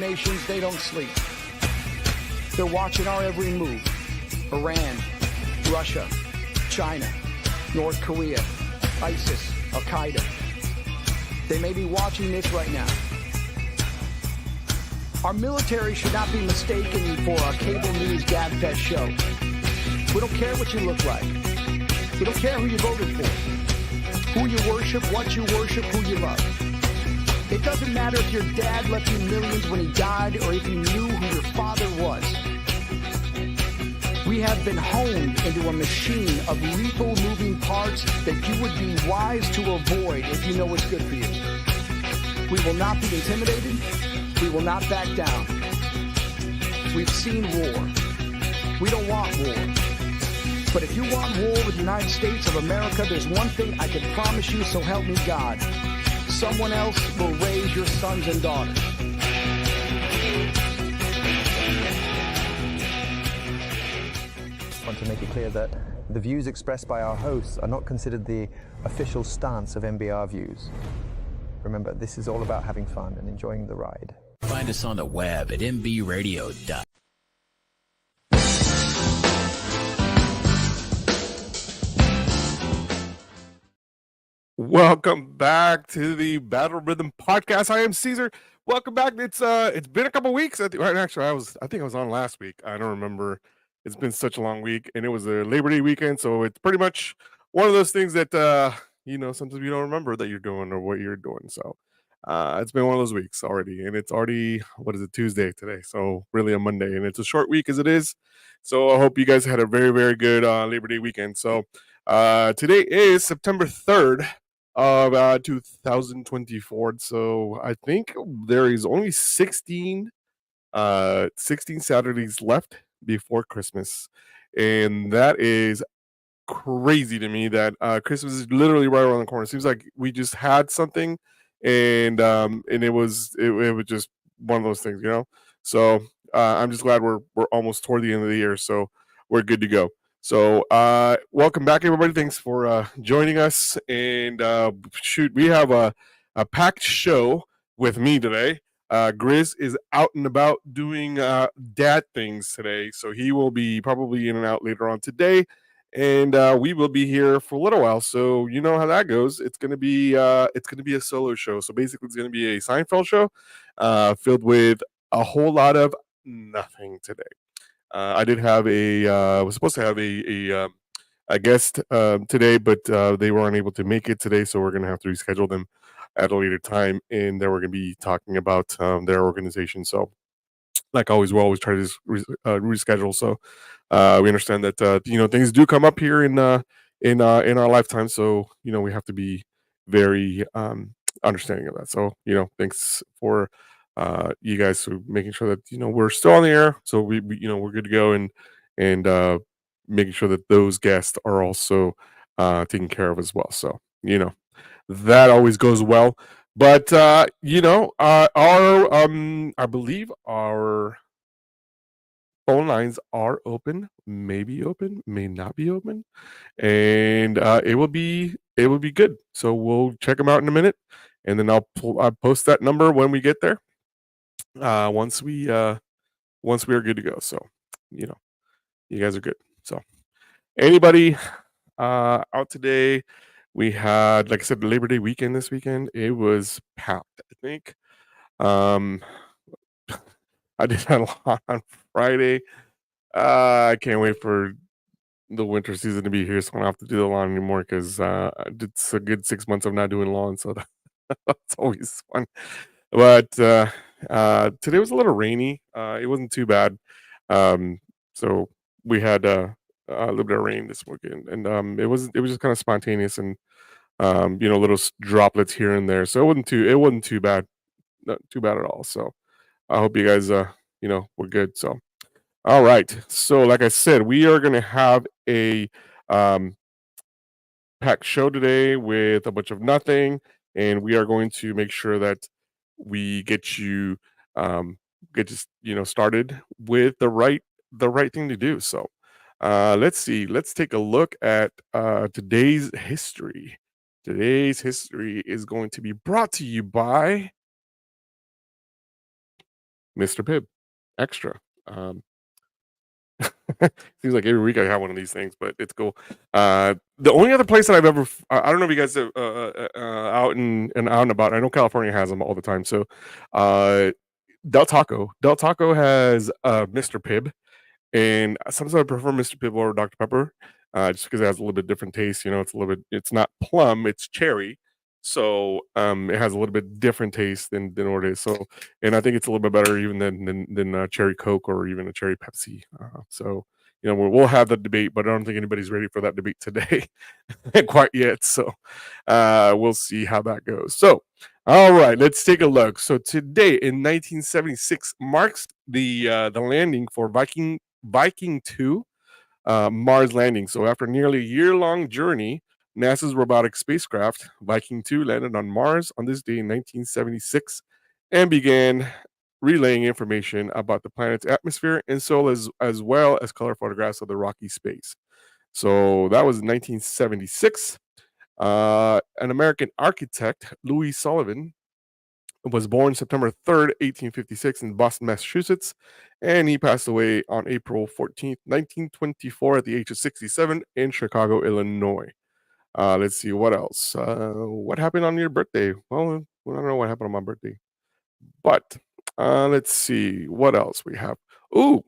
nations, they don't sleep. They're watching our every move. Iran, Russia, China, North Korea, ISIS, Al-Qaeda. They may be watching this right now. Our military should not be mistaken for a cable news gabfest show. We don't care what you look like. We don't care who you voted for, who you worship, what you worship, who you love. It doesn't matter if your dad left you millions when he died or if you knew who your father was. We have been honed into a machine of lethal moving parts that you would be wise to avoid if you know what's good for you. We will not be intimidated. We will not back down. We've seen war. We don't want war. But if you want war with the United States of America, there's one thing I can promise you, so help me God. Someone else will raise your sons and daughters. I want to make it clear that the views expressed by our hosts are not considered the official stance of MBR Views. Remember, this is all about having fun and enjoying the ride. Find us on the web at mbradio.com. Welcome back to the Battle Rhythm Podcast. I am Caesar. Welcome back. It's been a couple weeks. Actually, I think I was on last week. I don't remember. It's been such a long week, and it was a Labor Day weekend, so it's pretty much one of those things that sometimes you don't remember that you're doing or what you're doing. So it's been one of those weeks already, and it's already, what is it, Tuesday today? So really a Monday, and it's a short week as it is. So I hope you guys had a very, very good Labor Day weekend. So today is September 3rd. Of 2024. So I think there is only 16 Saturdays left before Christmas. And that is crazy to me that Christmas is literally right around the corner. It seems like we just had something and it was just one of those things, you know? So I'm just glad we're almost toward the end of the year. So we're good to go. So welcome back, everybody. Thanks for joining us. And we have a packed show with me today. Grizz is out and about doing dad things today, so he will be probably in and out later on today. And we will be here for a little while. So you know how that goes. It's gonna be a solo show. So basically, it's gonna be a Seinfeld show filled with a whole lot of nothing today. I did have was supposed to have a guest today, but they were unable to make it today, so we're going to have to reschedule them at a later time, and then we're going to be talking about their organization. So, like always, we'll always try to reschedule. So we understand that things do come up here in our lifetime, so we have to be very understanding of that. So thanks for you guys for making sure that we're still on the air, so we're good to go, and making sure that those guests are also taken care of as well. So that always goes well. But our I believe our phone lines are open, may be open, may not be open, and it will be good. So we'll check them out in a minute, and then I'll post that number when we get there. Once we are good to go. So you guys are good. So anybody out today? We had, like I said, the Labor Day weekend this weekend. It was packed, I think. I did that a lot on Friday. I can't wait for the winter season to be here, so I don't have to do the lawn anymore because it's a good 6 months of not doing lawn, so that's always fun. But today was a little rainy. It wasn't too bad. So we had a little bit of rain this weekend, and it was just kind of spontaneous and little droplets here and there. So it wasn't too bad, not too bad at all. So I hope you guys we're good. So all right. So like I said, we are gonna have a packed show today with a bunch of nothing, and we are going to make sure that we get you started with the right thing to do. So let's see. Let's take a look at today's history. Today's history is going to be brought to you by Mr. Pibb extra. Seems like every week I have one of these things, but it's cool. The only other place that I've ever, I don't know if you guys are out and out and about. I know California has them all the time. So, Del Taco has Mr. Pibb, and sometimes I prefer Mr. Pibb over Dr. Pepper, just because it has a little bit different taste. You know, it's not plum, it's cherry. So it has a little bit different taste than what it is. So, and I think it's a little bit better even than cherry Coke or even a cherry Pepsi. So, you know, we'll have that debate, but I don't think anybody's ready for that debate today quite yet. So we'll see how that goes. So, all right, let's take a look. So today in 1976 marks the landing for Viking 2 Mars landing. So after nearly a year-long journey, NASA's robotic spacecraft Viking 2 landed on Mars on this day in 1976 and began relaying information about the planet's atmosphere and soil as well as color photographs of the rocky space. So that was 1976. An American architect, Louis Sullivan, was born September 3rd, 1856 in Boston, Massachusetts, and he passed away on April 14th, 1924 at the age of 67 in Chicago, Illinois. Let's see, what else? What happened on your birthday? Well, I don't know what happened on my birthday. But let's see, what else we have? Ooh,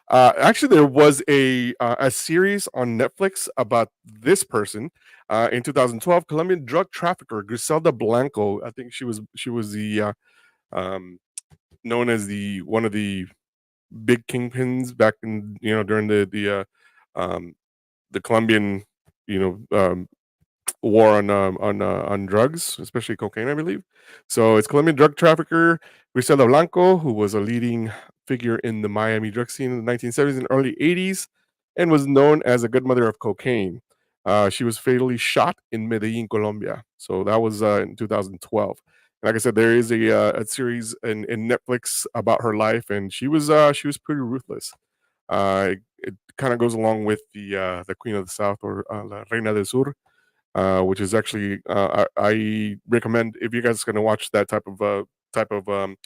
actually, there was a series on Netflix about this person. In 2012, Colombian drug trafficker Griselda Blanco. I think she was the known as one of the big kingpins back in during the Colombian war on drugs, especially cocaine, I believe. So it's Colombian drug trafficker Griselda Blanco, who was a leading figure in the Miami drug scene in the 1970s and early 80s, and was known as a good mother of cocaine. She was fatally shot in Medellin, Colombia. So that was in 2012. And like I said, there is a series in Netflix about her life, and she was pretty ruthless. It kind of goes along with the Queen of the South, or La Reina del Sur, which is actually I recommend, if you guys are going to watch that type of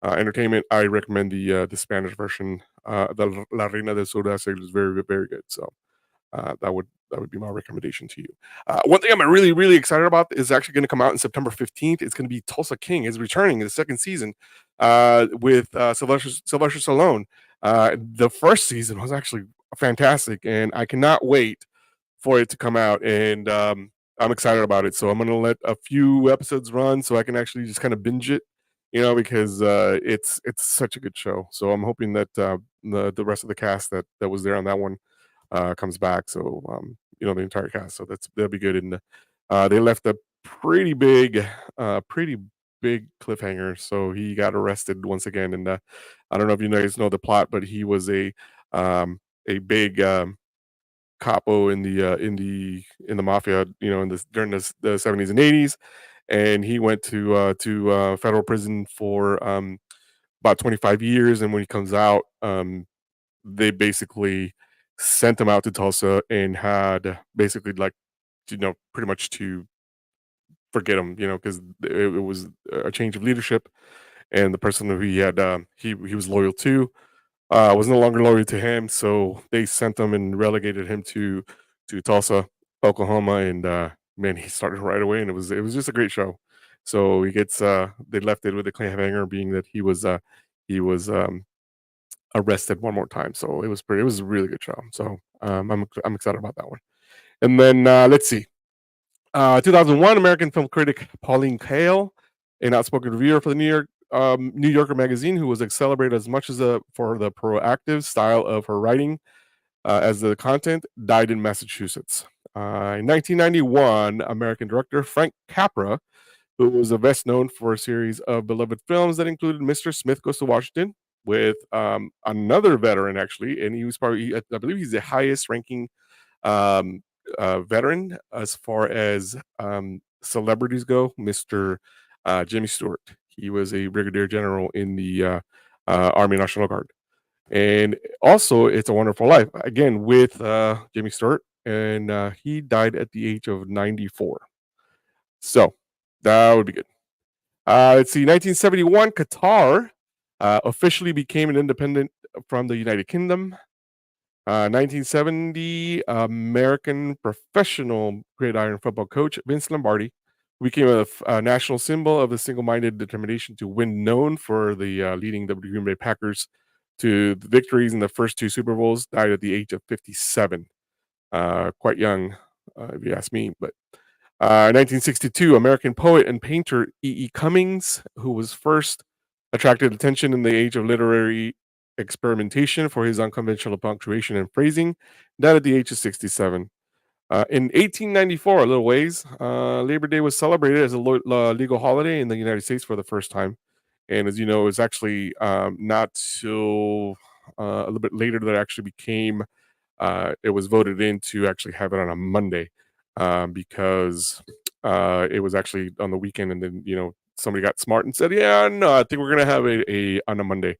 entertainment, I recommend the Spanish version. The La Reina del Sur is very, very good. So that would be my recommendation to you. One thing I'm really, really excited about is actually going to come out in September 15th. It's going to be Tulsa King is returning in the second season with Sylvester Stallone. The first season was actually fantastic, and I cannot wait for it to come out. And I'm excited about it. So I'm going to let a few episodes run so I can actually just kind of binge it, because it's such a good show. So I'm hoping that the rest of the cast that was there on that one comes back. So the entire cast. So that'll be good. And they left a pretty big cliffhanger. So he got arrested once again. And I don't know if you guys know the plot, but he was a big capo in the mafia, during the 70s and 80s, and he went to federal prison for about 25 years. And when he comes out, they basically sent him out to Tulsa and had basically pretty much to forget him, because it was a change of leadership, and the person who he had he was loyal to was no longer loyal to him, so they sent him and relegated him to Tulsa, Oklahoma, and man, he started right away, and it was just a great show. So he gets they left it with a cliffhanger, being that he was arrested one more time. So it was a really good show. So I'm excited about that one. And then let's see, 2001, American film critic Pauline Kael, an outspoken reviewer for the New Yorker magazine, who was celebrated as much as for the proactive style of her writing as the content, died in Massachusetts. In 1991, American director Frank Capra, who was best known for a series of beloved films that included Mr. Smith Goes to Washington, with another veteran, actually, and he was probably, I believe he's the highest ranking veteran as far as celebrities go, Mr. Jimmy Stewart. He was a brigadier general in the Army National Guard. And also, It's a Wonderful Life, again, with Jimmy Stewart, and he died at the age of 94. So that would be good. Let's see, 1971, Qatar officially became an independent from the United Kingdom. 1970, American professional gridiron football coach Vince Lombardi became a national symbol of the single-minded determination to win, known for the leading the Green Bay Packers to the victories in the first 2 Super Bowls. Died at the age of 57. Quite young, if you ask me. But 1962, American poet and painter E.E. Cummings, who was first attracted attention in the age of literary experimentation for his unconventional punctuation and phrasing, died at the age of 67. In 1894, a little ways, Labor Day was celebrated as a legal holiday in the United States for the first time. And as you know, it was actually not till a little bit later that it actually became, it was voted in to actually have it on a Monday, because it was actually on the weekend. And then, somebody got smart and said, yeah, no, I think we're going to have it on a Monday,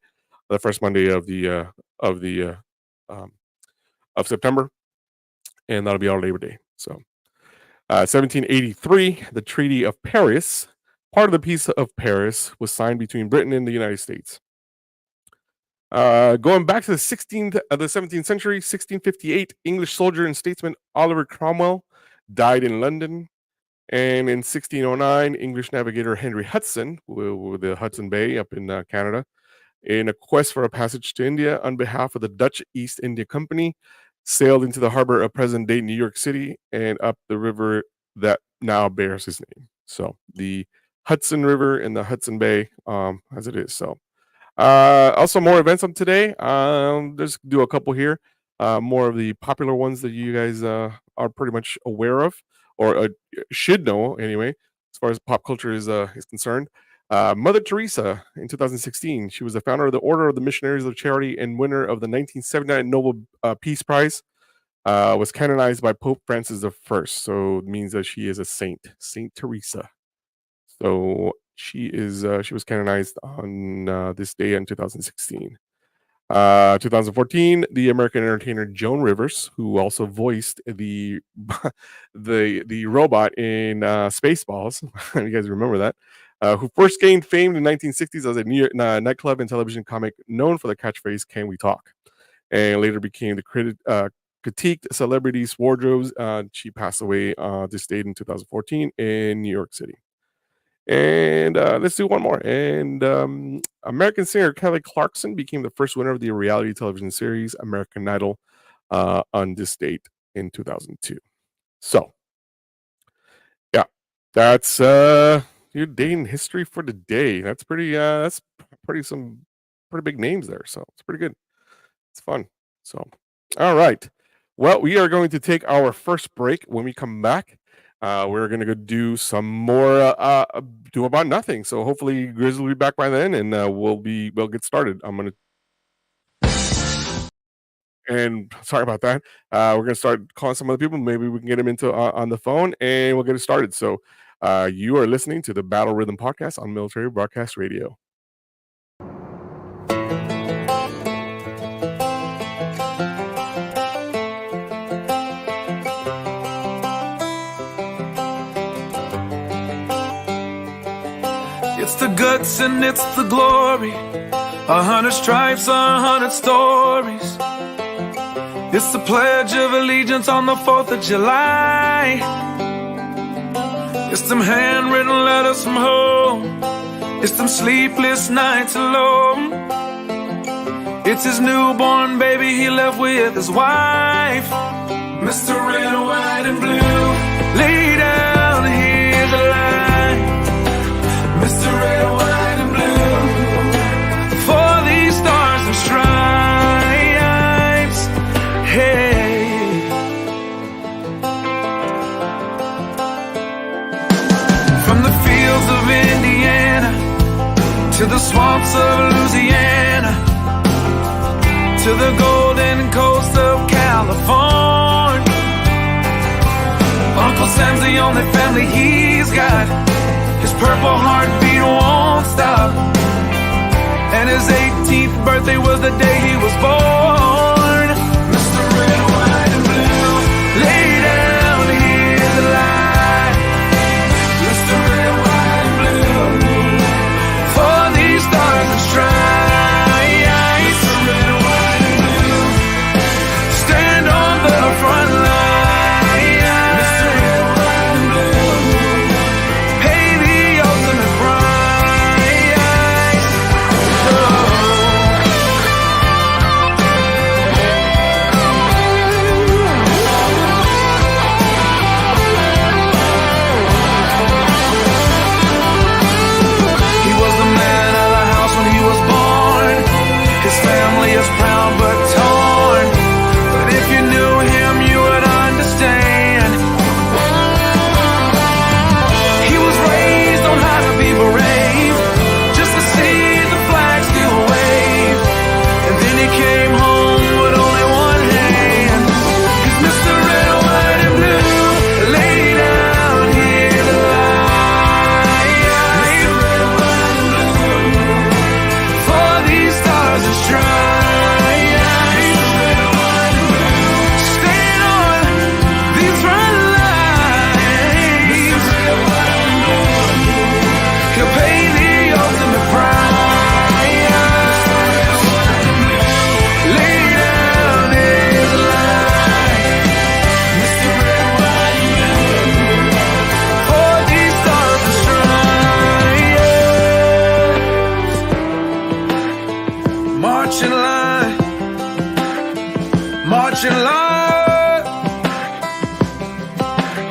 the first Monday of September, and that'll be our Labor Day. So, 1783, the Treaty of Paris, part of the Peace of Paris, was signed between Britain and the United States. Going back to the 17th century, 1658, English soldier and statesman Oliver Cromwell died in London. And in 1609, English navigator Henry Hudson, with the Hudson Bay up in Canada, in a quest for a passage to India on behalf of the Dutch East India Company, sailed into the harbor of present-day New York City and up the river that now bears his name. So the Hudson River and the Hudson Bay, as it is. So also more events on today. Just do a couple here. More of the popular ones that you guys are pretty much aware of, or should know anyway, as far as pop culture is concerned. Mother Teresa in 2016. She was the founder of the Order of the Missionaries of Charity and winner of the 1979 Nobel Peace Prize. Was canonized by Pope Francis I. So it means that she is a saint, Saint Teresa. So she was canonized on this day in 2016. 2014, the American entertainer Joan Rivers, who also voiced the robot in Spaceballs, you guys remember that, who first gained fame in the 1960s as a New York nightclub and television comic known for the catchphrase "Can we talk?" and later became the critiqued celebrities' wardrobes. She passed away this date in 2014 in New York City. And let's do one more. And American singer Kelly Clarkson became the first winner of the reality television series American Idol on this date in 2002. So, yeah, that's your day in history for the day. That's pretty some pretty big names there. So it's pretty good. It's fun. So, all right. Well, we are going to take our first break. When we come back, we're going to go do some more do about nothing. So hopefully Grizz will be back by then, and we'll get started. And sorry about that. We're going to start calling some other people. Maybe we can get them into on the phone, and we'll get it started. So you are listening to the Battle Rhythm Podcast on Military Broadcast Radio. It's the guts and it's the glory, 100 stripes, 100 stories. It's the Pledge of Allegiance on the 4th of July. It's them handwritten letters from home. It's them sleepless nights alone. It's his newborn baby he left with his wife. Mr. Red, White, and Blue, lay down, here's the line. Mr. Red, White, and Blue, for these stars and stripes, hey. From the fields of Indiana to the swamps of Louisiana to the golden coast of California, Uncle Sam's the only family he's got. His purple heartbeat won't stop, and his 18th birthday was the day he was born. Mr. Red, White, and Blue, lay down, here's the line. Mr. Red, White, and Blue, for these stars and stripes. March in line, march in line.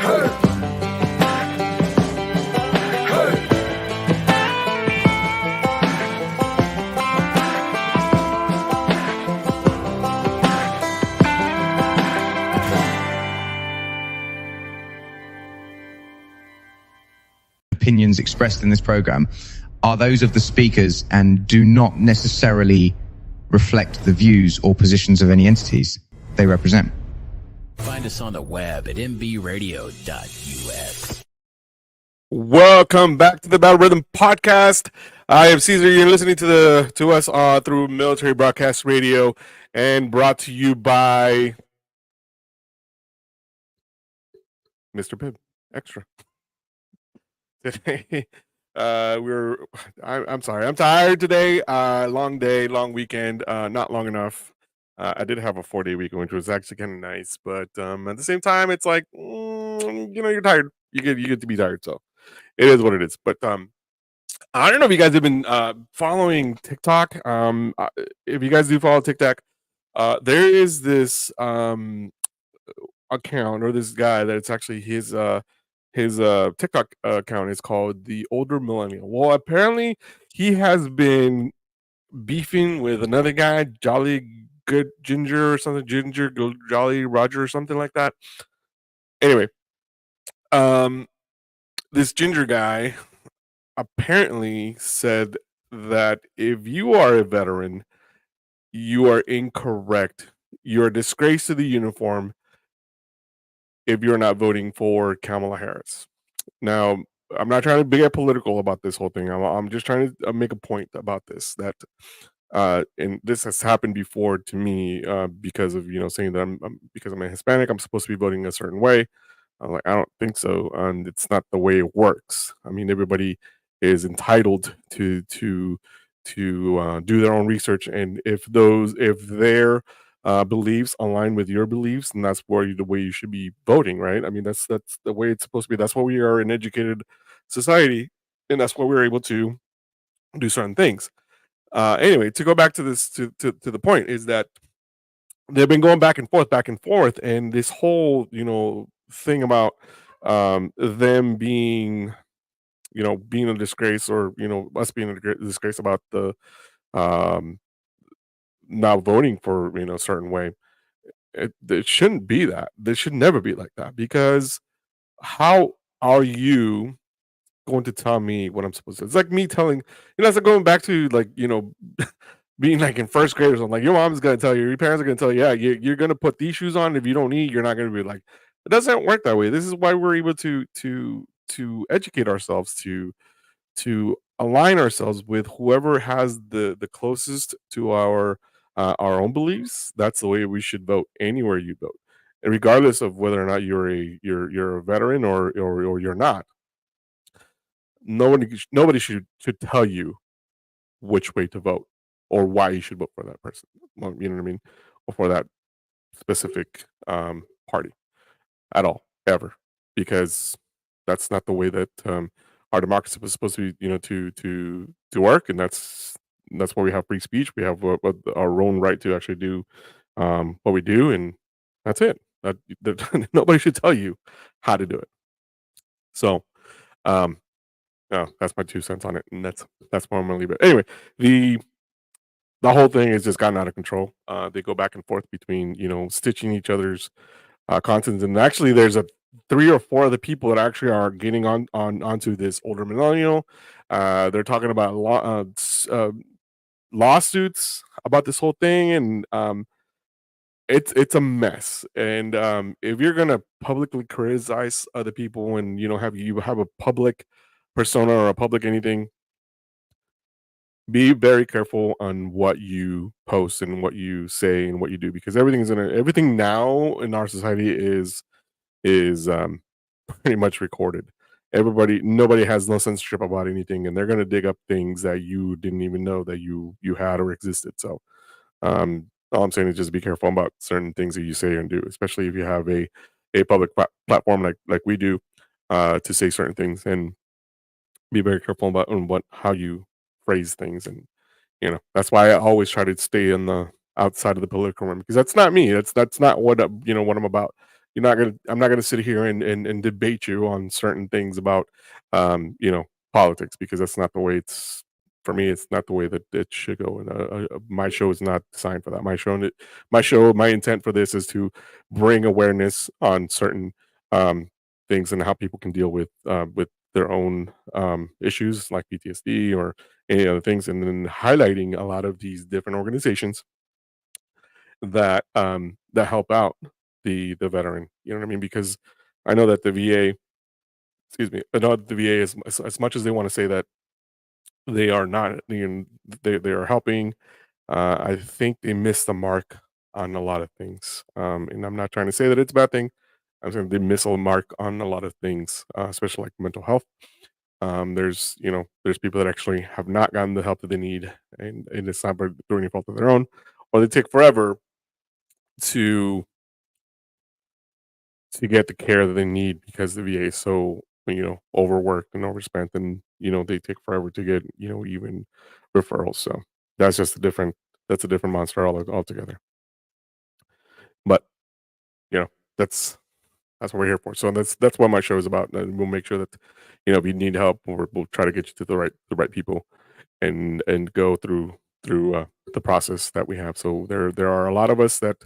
Hey. Hey. Opinions expressed in this program are those of the speakers and do not necessarily reflect the views or positions of any entities they represent. Find us on the web at mbradio.us. Welcome back to the Battle Rhythm Podcast. I am Caesar. You're listening to us through Military Broadcast Radio, and brought to you by Mr. Pibb Extra. Today, I'm sorry. I'm tired today. Long day, long weekend. Not long enough. I did have a 4-day weekend, which was actually kind of nice. But at the same time, it's like you're tired. You get to be tired. So it is what it is. But I don't know if you guys have been following TikTok. If you guys do follow TikTok, there is this account, or this guy that it's actually his TikTok account is called The Older Millennial. Well, apparently he has been beefing with another guy, Jolly Good Ginger or something, Jolly Roger or something like that. Anyway, this Ginger guy apparently said that if you are a veteran, you are incorrect. You're a disgrace to the uniform if you're not voting for Kamala Harris. Now, I'm not trying to get political about this whole thing. I'm just trying to make a point about this, that and this has happened before to me because of saying that because I'm a Hispanic, I'm supposed to be voting a certain way. I'm like, I don't think so, and it's not the way it works. I mean, everybody is entitled to do their own research, and if their beliefs align with your beliefs, and that's the way you should be voting, right? I mean, that's the way it's supposed to be. That's why we are an educated society, and that's why we're able to do certain things. Anyway, to go back to this, to the point is that they've been going back and forth, and this whole thing about them being being a disgrace, or us being a disgrace about the not voting for a certain way. It shouldn't be that. This should never be like that, because how are you going to tell me what I'm supposed to? It's like me telling, it's like going back to being like in first grade or something. Like, your mom's gonna tell you, your parents are gonna tell you, yeah, you're gonna put these shoes on. If you don't eat, you're not gonna be like. It doesn't work that way. This is why we're able to educate ourselves, to align ourselves with whoever has the closest to our own beliefs. That's the way we should vote anywhere you vote, and regardless of whether or not you're a veteran or you're not. Nobody should tell you which way to vote or why you should vote for that person. Well, you know what I mean, or for that specific party at all, ever, because that's not the way that our democracy was supposed to be, to work, and that's why we have free speech. We have our own right to actually do what we do, and that's it. That nobody should tell you how to do it. So, no, that's my 2 cents on it, and that's where I'm gonna leave it. Anyway, the whole thing has just gotten out of control. They go back and forth between stitching each other's contents, and actually, there's 3 or 4 of the people that actually are getting onto this older millennial. They're talking about lawsuits about this whole thing, and it's a mess. And if you're gonna publicly criticize other people, and you have a public persona or a public anything, be very careful on what you post and what you say and what you do, because everything now in our society is pretty much recorded. Nobody has no censorship about anything, and they're going to dig up things that you didn't even know that you had or existed. So all I'm saying is just be careful about certain things that you say and do, especially if you have a public platform like we do, to say certain things, and be very careful about how you phrase things, and That's why I always try to stay in the outside of the political realm, because that's not me. That's not what what I'm about. I'm not gonna sit here and debate you on certain things about politics, because that's not the way it's for me. It's not the way that it should go. And my show is not designed for that. My intent for this is to bring awareness on certain things and how people can deal with their own issues like PTSD or any other things, and then highlighting a lot of these different organizations that help out the veteran. You know what I mean? Because I know that the VA, excuse me, I know that the VA is as much as they want to say that they are not, they are helping. I think they missed the mark on a lot of things, and I'm not trying to say that it's a bad thing. I'm saying they miss a mark on a lot of things, especially like mental health. There's people that actually have not gotten the help that they need, and it's not through any fault of their own, or they take forever to get the care that they need because the VA is so overworked and overspent, and they take forever to get even referrals. So that's just a different monster altogether. But you know that's that's what we're here for. So that's what my show is about, and we'll make sure that if you need help, we'll try to get you to the right people and go through the process that we have. So there are a lot of us that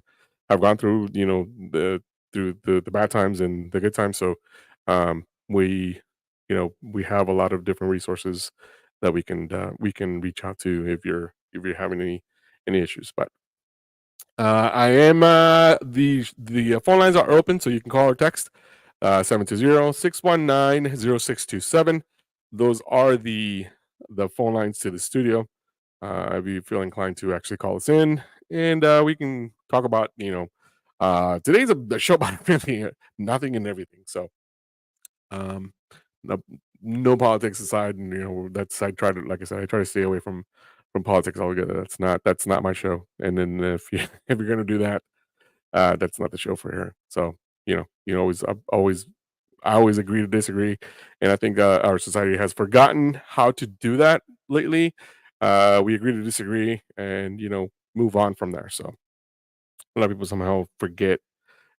have gone through the bad times and the good times. So we we have a lot of different resources that we can reach out to if you're having any issues. But I am the phone lines are open, so you can call or text 720-619-0627. Those are the phone lines to the studio. If you feel inclined to actually call us in, and we can talk about today's a show about really nothing and everything. So no, no politics aside, and that's I try to like I said, I try to stay away from politics altogether. That's not my show. And then if you if you're gonna do that, that's not the show for here. So I always agree to disagree, and I think our society has forgotten how to do that lately. We agree to disagree, and move on from there. So a lot of people somehow forget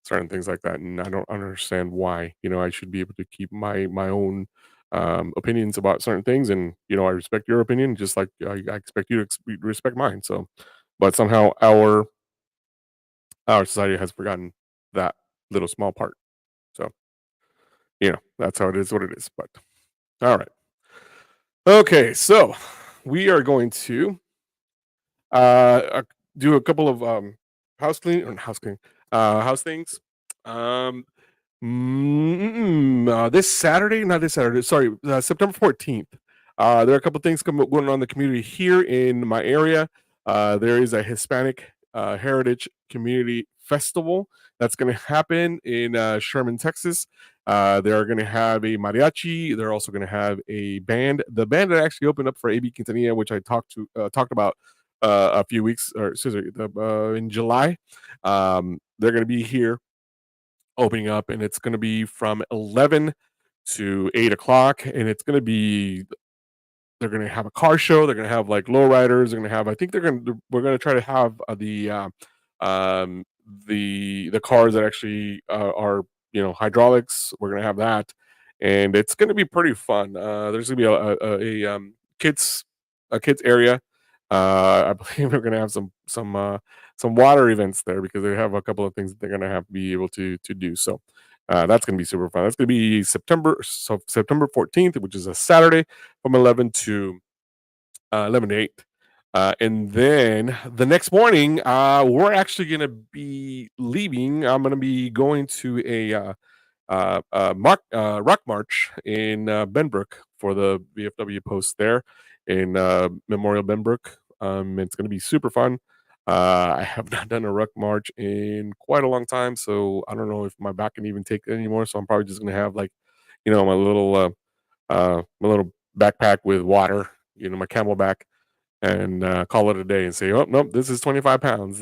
certain things like that, and I don't understand why. I should be able to keep my own opinions about certain things, and I respect your opinion just like I expect you to respect mine. So, but somehow our society has forgotten that little small part. So, that's how it is what it is. But all right. Okay, so we are going to do a couple of house things. Um this Saturday, not this Saturday, sorry, September 14th. There are a couple things going on in the community here in my area. There is a Hispanic Heritage Community Festival that's going to happen in Sherman, Texas. They are going to have a mariachi. They're also going to have a band. The band that actually opened up for AB Quintanilla, which I talked about a few weeks or in July. They're going to be here opening up, and it's going to be from 11 to 8 o'clock, and it's going to be they're going to have a car show. They're going to have like lowriders. They're going to have, I think we're going to try to have the cars that actually are hydraulics. We're going to have that, and it's going to be pretty fun. There's going to be a kids area. I believe we're going to have some water events there, because they have a couple of things that they're going to have to be able to do. So that's going to be super fun. That's going to be September 14th, which is a Saturday, from 11 to 8. And then the next morning, we're actually going to be leaving. I'm going to be going to a rock march in Benbrook for the VFW post there in Memorial Benbrook. It's going to be super fun. I have not done a rock march in quite a long time, so I don't know if my back can even take it anymore. So I'm probably just going to have like, my little backpack with water, my Camelback, and call it a day and say, oh nope, this is 25 pounds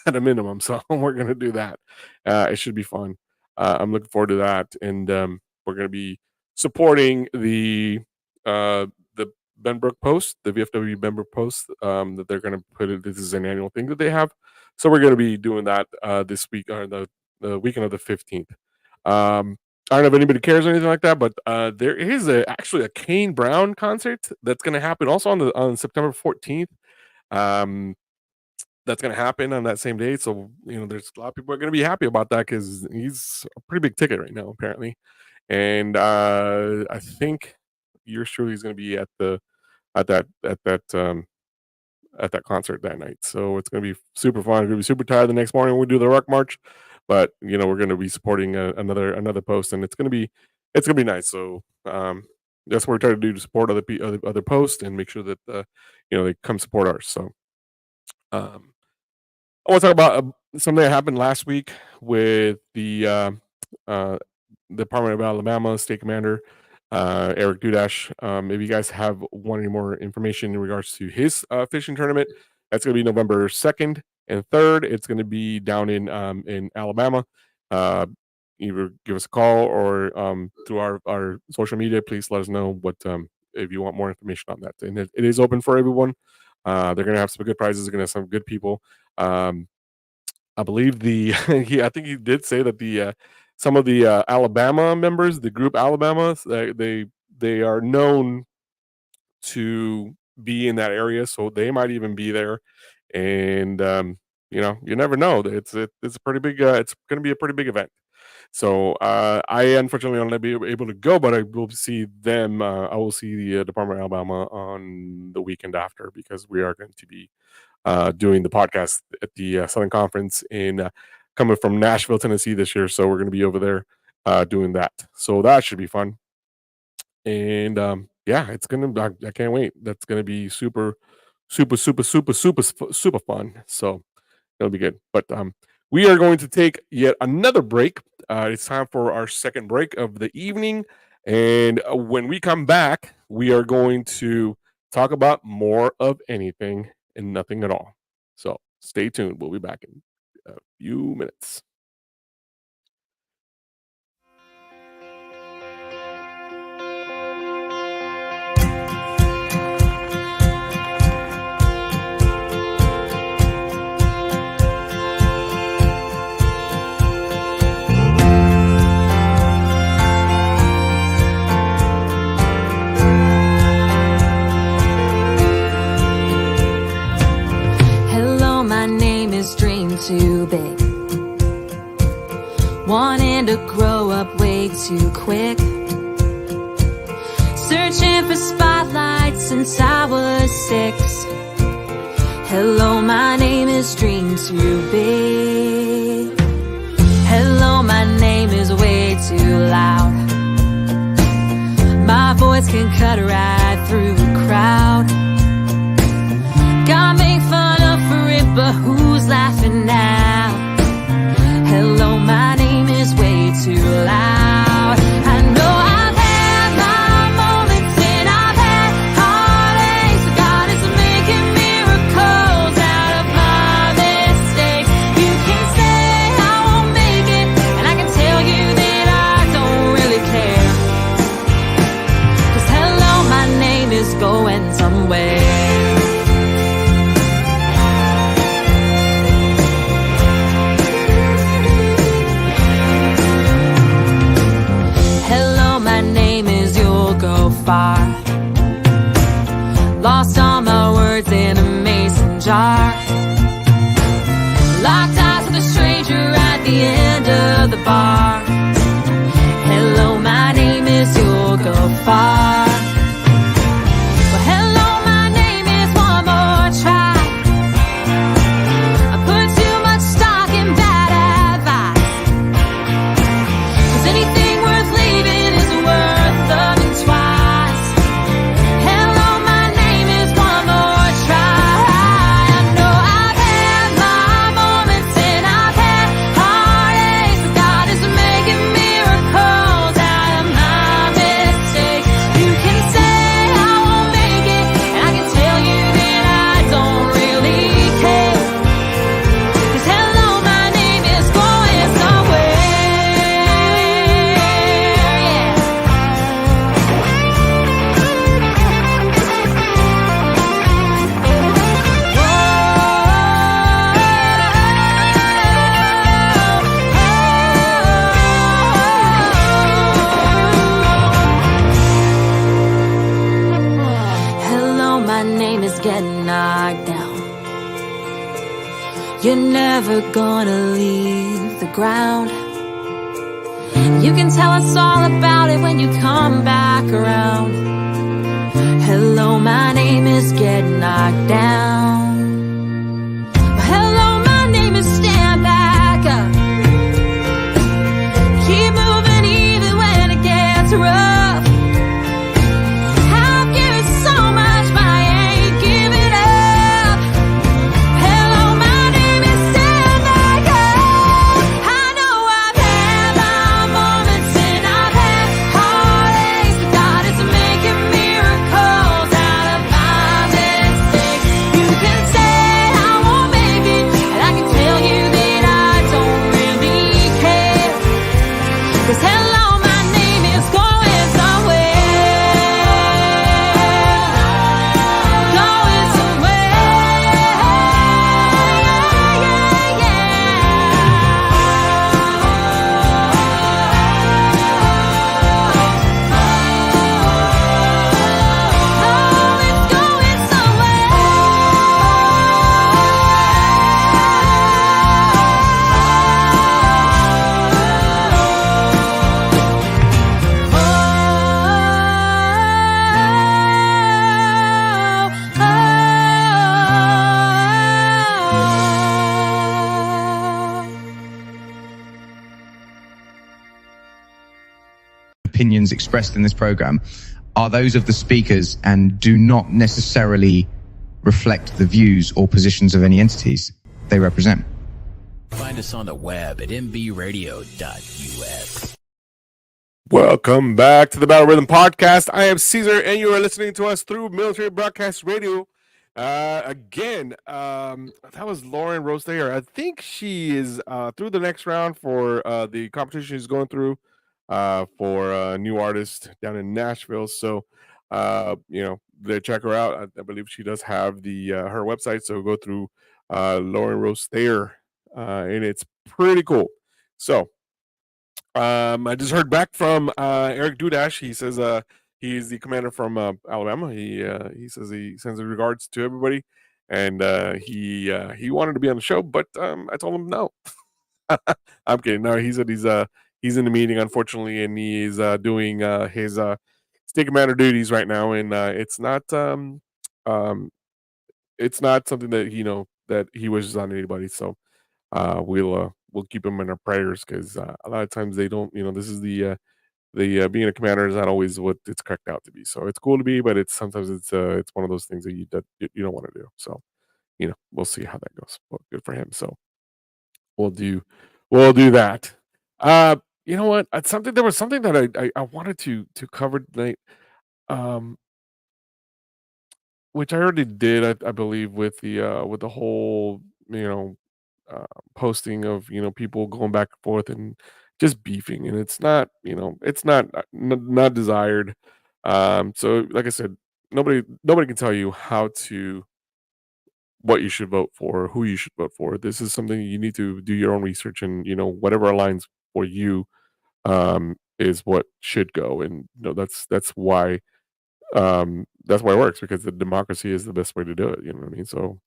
at a minimum. So we're going to do that. It should be fun. I'm looking forward to that, and we're going to be supporting the Benbrook Post, the VFW Benbrook Post, that they're going to put it. This is an annual thing that they have, so we're going to be doing that this week, or the weekend of the 15th. I don't know if anybody cares or anything like that, but there is actually a Kane Brown concert that's going to happen also on September 14th. That's going to happen on that same day. So, there's a lot of people are going to be happy about that because he's a pretty big ticket right now, apparently. And I think yours truly is going to be at that concert that night. So it's going to be super fun. It's going to be super tired the next morning when we do the Ruck March, but we're going to be supporting another post, and it's going to be nice. So that's what we're trying to do, to support other posts and make sure that they come support ours. So I want to talk about something that happened last week with the Department of Alabama State Commander Eric Dudash. If you guys want any more information in regards to his fishing tournament, that's going to be November 2nd and 3rd. It's going to be down in Alabama. Either give us a call or through our social media. Please let us know what if you want more information on that. And it is open for everyone. They're going to have some good prizes. They're going to have some good people. I believe I think he did say that some of the Alabama members, the group Alabama, they are known to be in that area, so they might even be there. And you never know. It's a pretty big. It's going to be a pretty big event. So I unfortunately will not be able to go, but I will see them. I will see the Department of Alabama on the weekend after, because we are going to be doing the podcast at the Southern Conference coming from Nashville, Tennessee this year. So we're going to be over there doing that. So that should be fun. And it's going to, I can't wait. That's going to be super, super, super, super, super, super fun. So it'll be good. But we are going to take yet another break. It's time for our second break of the evening. And when we come back, we are going to talk about more of anything and nothing at all. So stay tuned. We'll be back in a few minutes. Too big, wanting to grow up way too quick, searching for spotlights since I was 6. Hello, my name is Dream Too Big. Hello, my name is way too loud. My voice can cut right through the crowd. Got make fun of for it, but who's laughing now? Hello, my name is way too loud. I know I've had my moments and I've had heartaches. God is making miracles out of my mistakes. You can say I won't make it, and I can tell you that I don't really care. 'Cause hello, my name is going somewhere. Far. Lost all my words in a mason jar. Locked eyes with a stranger at the end of the bar. Hello, my name is You'll Go Far. Well, hello, my name is One More Try. I put too much stock in bad advice, 'cause anything worth leaving is worth loving twice. You can You're never gonna leave the ground. You can tell us all about it when you come back around. Hello, my name is Get Knocked Down. Hello, my name is Stand Back Up. Keep moving even when it gets rough. I've given so much, but I ain't giving up. Hello, my name is Stand Back Up. I know I've had my moments and I've had heartaches, but God is making miracles out of my mistakes. You can say I won't make it, and I can tell you that I don't really care. 'Cause hello, my name is going somewhere. Going somewhere. Yeah, Oh, it's going Opinions expressed in this program are those of the speakers and do not necessarily reflect the views or positions of any entities they represent. Find us on the web at mbradio.us. Welcome back to the Battle Rhythm Podcast. I am Caesar, and you are listening to us through Military Broadcast Radio. Again, that was Lauren Rose there. I think she is through the next round for the competition she's going through for a new artist down in Nashville. So, check her out. I believe she does have the her website. So go through Lauren Rose there, and it's pretty cool. So, I just heard back from Eric Dudash. He says he's the commander from Alabama. He says he sends his regards to everybody, and he wanted to be on the show, but I told him no. I'm kidding. No, he said he's in the meeting, unfortunately, and he is doing his state commander duties right now, and it's not something that that he wishes on anybody. So we'll keep him in our prayers, because a lot of times they don't. This is the being a commander is not always what it's cracked out to be. So it's cool to be, but it's sometimes it's one of those things that you don't want to do. So we'll see how that goes. Well, good for him. So we'll do that. You know what? There was something that I wanted to cover tonight, which I already did, I believe, with the whole posting of people going back and forth and just beefing, and it's not not desired. So like I said, nobody can tell you what you should vote for, or who you should vote for. This is something you need to do your own research, and whatever aligns for you is what should go. And that's why it works, because the democracy is the best way to do it. You know what I mean? So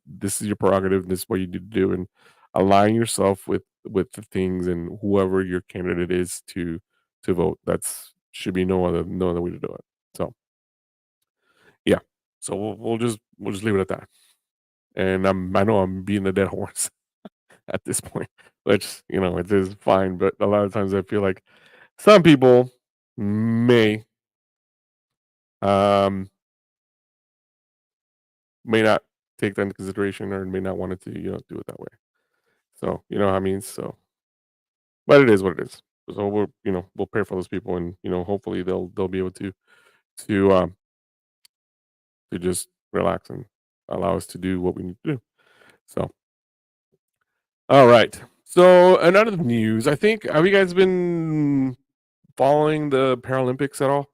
this is your prerogative. This is what you need to do, and align yourself with the things and whoever your candidate is to vote. That's should be no other way to do it. So yeah, so we'll just leave it at that. And I know I'm beating a dead horse at this point, which it is fine. But a lot of times I feel like some people may not take that into consideration, or may not want it to do it that way. So what I mean. So, but it is what it is. So we'll pray for those people, and hopefully they'll be able to just relax and allow us to do what we need to do. So, all right. So another news. I think, have you guys been following the Paralympics at all?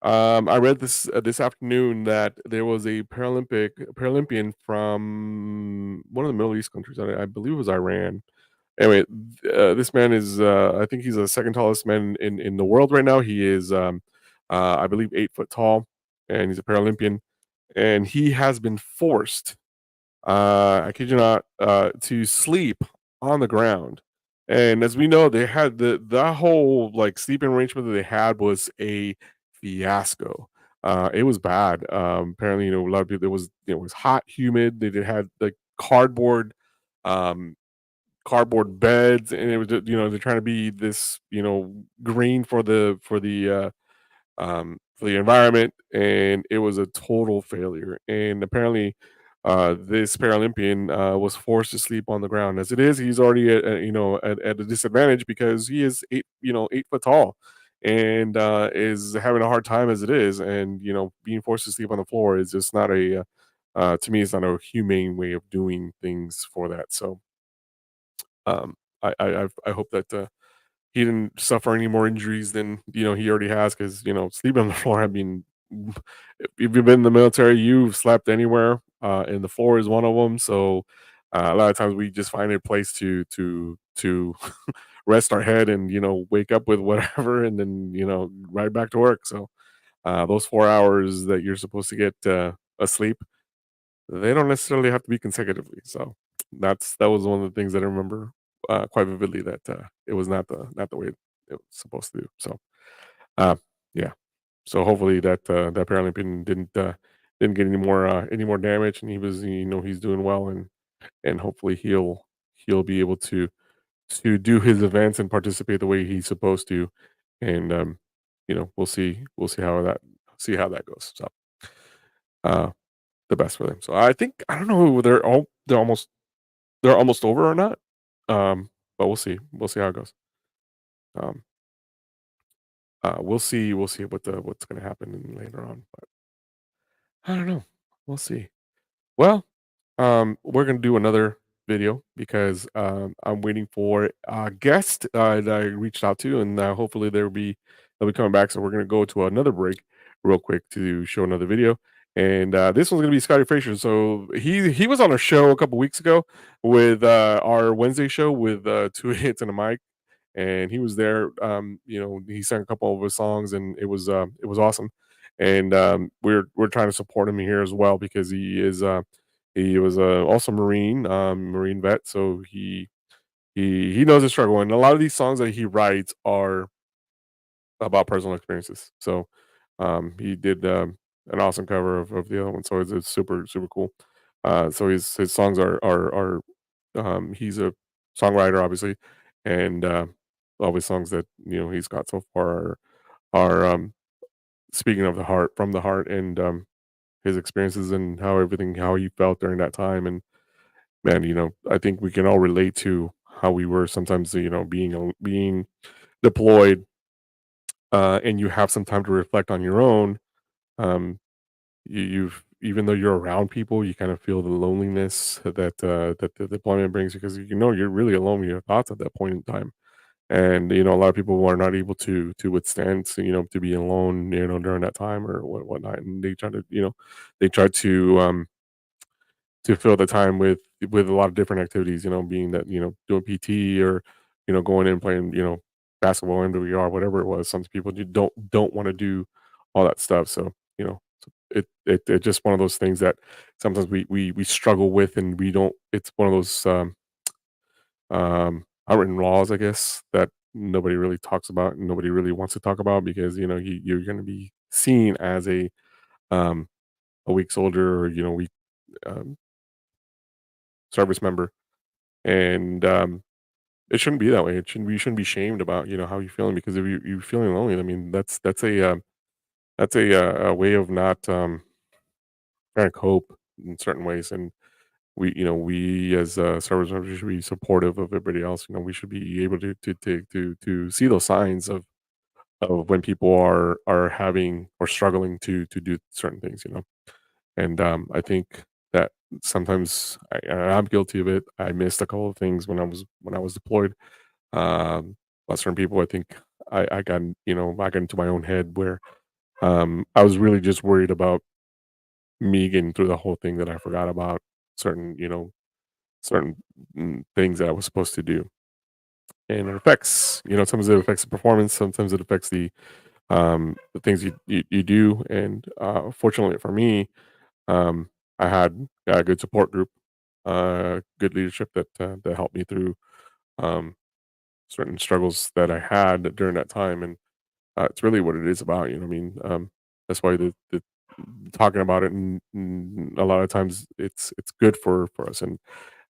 I read this afternoon that there was a Paralympian from one of the Middle East countries. I believe it was Iran. Anyway, this man is I think he's the second tallest man in the world right now. He is I believe 8 foot tall, and he's a Paralympian, and he has been forced I kid you not, to sleep on the ground. And as we know, they had the whole like sleeping arrangement that they had was a fiasco. It was bad. Apparently, a lot of people, it was hot, humid. They did had like cardboard, um, cardboard beds, and it was they're trying to be this green for the environment, and it was a total failure. And apparently, this Paralympian was forced to sleep on the ground. As it is, he's already at a disadvantage because he is 8 foot tall, and is having a hard time as it is. And being forced to sleep on the floor is just not a to me, it's not a humane way of doing things for that. So I hope that he didn't suffer any more injuries than he already has, because sleeping on the floor, I mean, if you've been in the military, you've slept anywhere, and the floor is one of them. So a lot of times we just find a place to rest our head and wake up with whatever, and then right back to work. So those 4 hours that you're supposed to get asleep, they don't necessarily have to be consecutively. So that was one of the things that I remember quite vividly, that it was not the way it was supposed to do. So uh, yeah. So hopefully that Paralympian didn't get any more damage, and he's doing well, and hopefully he'll be able to do his events and participate the way he's supposed to. And we'll see how that goes. So uh, the best for them. So I don't know whether they're almost over or not. But we'll see. We'll see how it goes. Um, we'll see what's gonna happen later on. But I don't know. We'll see. Well, we're gonna do another video because I'm waiting for a guest that I reached out to, and hopefully they'll be coming back. So we're gonna go to another break real quick to show another video. And this one's gonna be Scotty Frazier. So he was on a show a couple weeks ago with our Wednesday show with Two Hits and a Mic, and he was there. He sang a couple of his songs, and it was awesome. And we're trying to support him here as well, because he was also Marine vet, so he knows the struggle. And a lot of these songs that he writes are about personal experiences. So he did an awesome cover of the other one, so it's super super cool. So his songs are he's a songwriter, obviously, and all his songs that he's got so far are speaking of the heart, from the heart, and his experiences and how he felt during that time. And man, I think we can all relate to how we were sometimes, being deployed, and you have some time to reflect on your own. Um, you've even though you're around people, you kind of feel the loneliness that the deployment brings, because you're really alone with your thoughts at that point in time. And a lot of people are not able to withstand, to be alone, during that time or whatnot, and they try to fill the time with a lot of different activities, being that, doing PT, or, going in and playing, basketball, MWR, whatever it was. Some people don't want to do all that stuff. So, it's just one of those things that sometimes we struggle with, and we don't. It's one of those unwritten laws, I guess, that nobody really talks about and nobody really wants to talk about, because you're going to be seen as um, a weak soldier, or weak um, service member. And it shouldn't be that way. You shouldn't be shamed about how you're feeling, because if you're feeling lonely, I mean, that's a way of not trying to cope in certain ways. And we as service members should be supportive of everybody else. We should be able to see those signs of when people are having or struggling to do certain things. And I think that sometimes I'm guilty of it. I missed a couple of things when I was deployed. But certain people, I think I got into my own head, where I was really just worried about me getting through the whole thing, that I forgot about certain certain things that I was supposed to do. And it affects, sometimes it affects the performance, sometimes it affects the things you do. And fortunately for me, um, I had a good support group, good leadership that helped me through um, certain struggles that I had during that time, and it's really what it is about. You know, what I mean, that's why the talking about it, and a lot of times it's good for us. And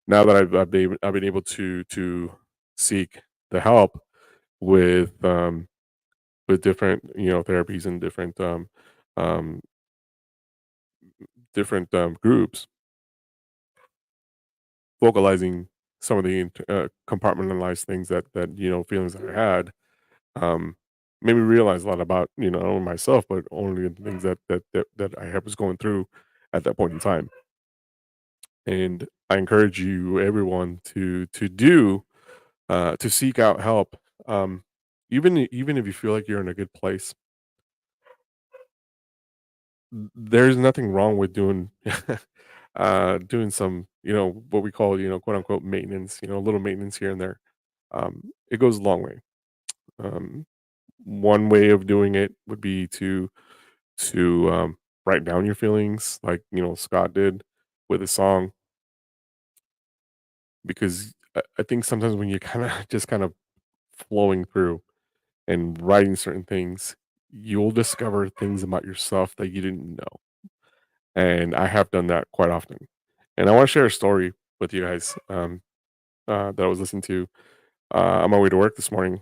now that I've been able to seek the help with different therapies and um, different groups, vocalizing some of the compartmentalized things that feelings that I had, um, made me realize a lot about not only myself but only the things that I was going through at that point in time. And I encourage you, everyone, to seek out help, even if you feel like you're in a good place. There's nothing wrong with doing doing some, what we call, quote unquote maintenance, a little maintenance here and there. It goes a long way. Um, One way of doing it would be to write down your feelings, like Scott did with a song, because I think sometimes when you kind of just kind of flowing through and writing certain things, you'll discover things about yourself that you didn't know. And I have done that quite often. And I want to share a story with you guys, that I was listening to on my way to work this morning,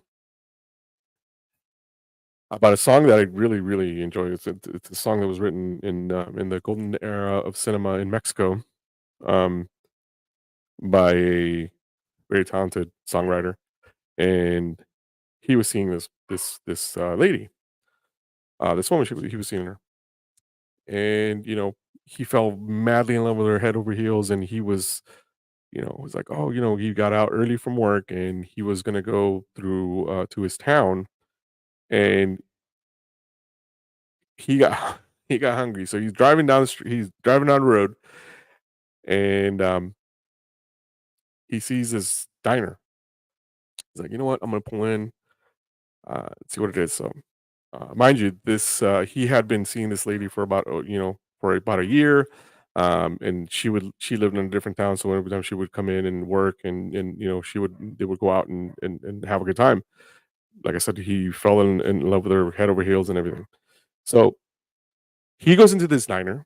about a song that I really, really enjoy. It's a song that was written in the golden era of cinema in Mexico, um, by a very talented songwriter, and he was seeing this lady, this woman. He was seeing her, and he fell madly in love with her, head over heels, and he was like, oh, he got out early from work and he was gonna go through to his town, and he got he got hungry, so he's driving down the street. He's driving down the road, and he sees this diner. He's like, you know what? I'm gonna pull in, see what it is. So, mind you, this he had been seeing this lady for for about a year, and she lived in a different town. So every time she would come in and work, and they would go out and have a good time. Like I said, he fell in love with her head over heels and everything. So he goes into this diner,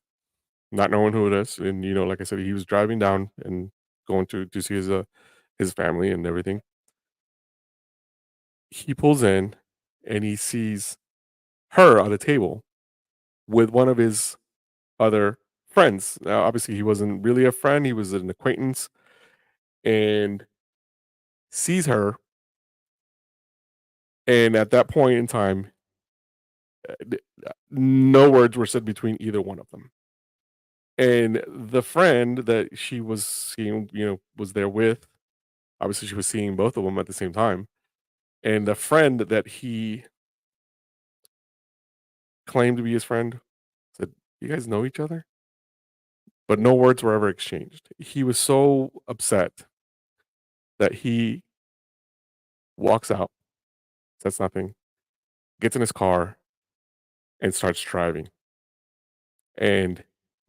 not knowing who it is, and like I said, he was driving down and going to see his family and everything. He pulls in, and he sees her on a table with one of his other friends. Now, obviously, he wasn't really a friend; he was an acquaintance, and sees her. And at that point in time, no words were said between either one of them. And the friend that she was seeing, was there with. Obviously, she was seeing both of them at the same time. And the friend that he claimed to be his friend said, "You guys know each other?" But no words were ever exchanged. He was so upset that he walks out, says nothing, gets in his car, and starts driving. And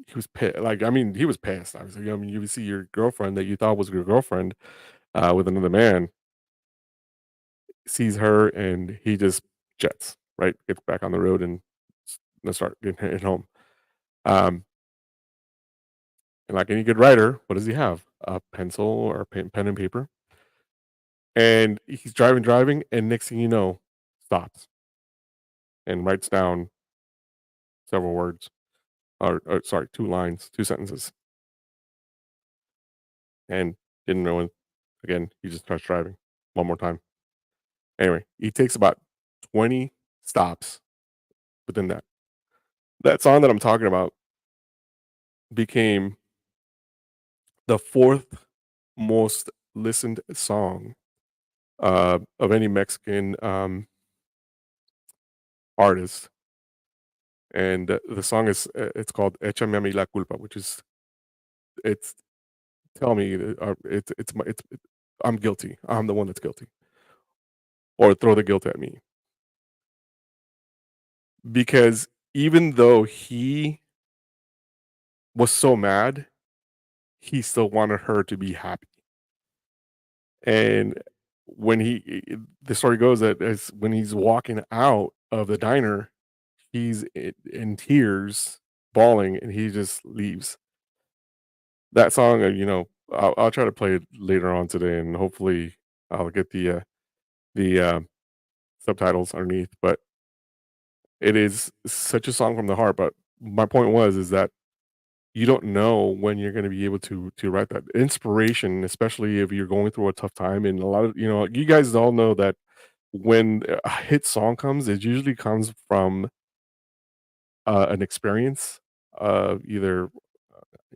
he was pissed. Like, I mean, he was pissed. Obviously, I mean, you see your girlfriend that you thought was your girlfriend, with another man, sees her, and he just jets, right? Gets back on the road and let's start getting home. Um, and like any good writer, what does he have? A pencil or pen and paper. And he's driving, and next thing you know, stops and writes down several words, or sorry, two lines, two sentences, and didn't know it. Again, he just starts driving one more time. Anyway, he takes about 20 stops within that. That song that I'm talking about became the fourth most listened song of any Mexican artist, and the song it's called "Échame a mí la culpa," which is it's tell me I'm guilty. I'm the one that's guilty, or throw the guilt at me, because, even though he was so mad, he still wanted her to be happy. And when the story goes that as when he's walking out of the diner, he's in tears, bawling, and he just leaves. That song, I'll try to play it later on today, and hopefully I'll get the subtitles underneath. But it is such a song from the heart. But my point is that you don't know when you're going to be able to write that inspiration, especially if you're going through a tough time. And a lot of you guys all know that when a hit song comes, it usually comes from an experience of either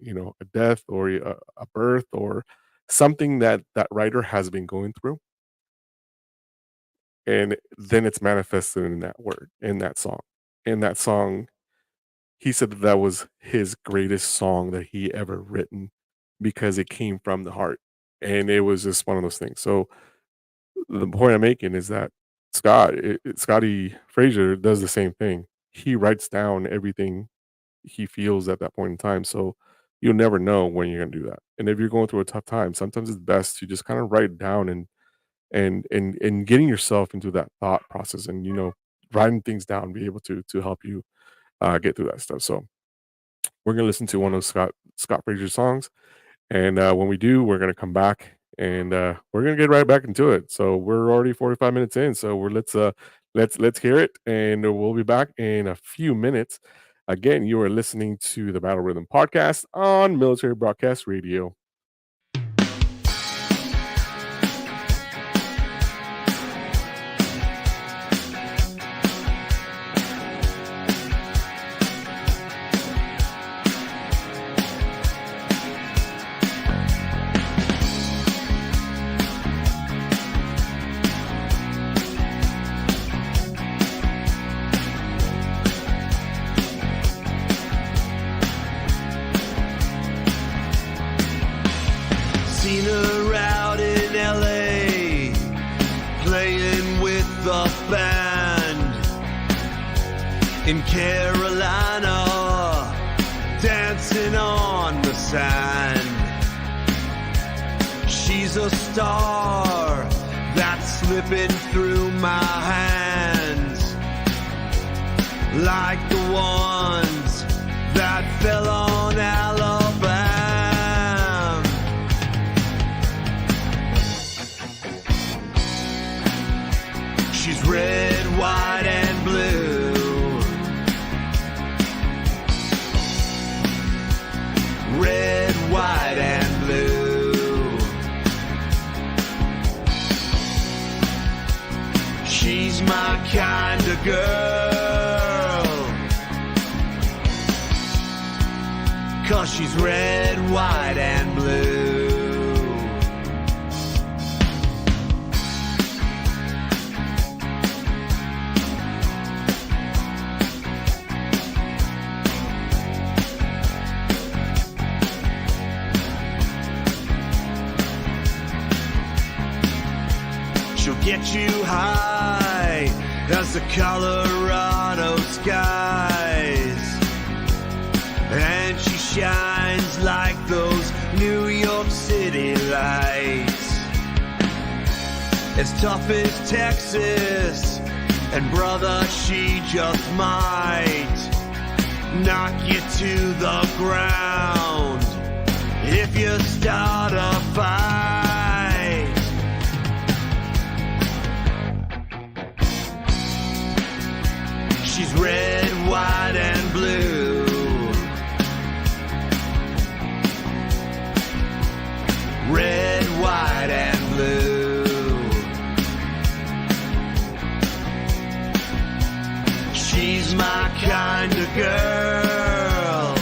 a death or a birth or something that writer has been going through, and then it's manifested in that song. He said that was his greatest song that he ever written because it came from the heart, and it was just one of those things. So the point I'm making is that Scotty Frazier does the same thing. He writes down everything he feels at that point in time. So you'll never know when you're gonna do that. And if you're going through a tough time, sometimes it's best to just kind of write it down and getting yourself into that thought process, and writing things down, be able to help you get through that stuff. So we're gonna listen to one of Scott Frazier's songs, and when we do, we're gonna come back and we're gonna get right back into it. So we're already 45 minutes in, so let's hear it, and we'll be back in a few minutes. Again, you are listening to the Battle Rhythm Podcast on Military Broadcast Radio. Seen her out in LA playing with the band. In Carolina, dancing on the sand. She's a star that's slipping through my hands, like the ones that fell on Alabama. She's red, white, and blue. Red, white, and blue. She's my kind of girl, 'cause she's red, white, and blue. She'll get you high as the Colorado skies, and she shines like those New York City lights. As tough as Texas, and brother, she just might knock you to the ground if you start a fight. She's red, white, and blue. Red, white, and blue. She's my kind of girl,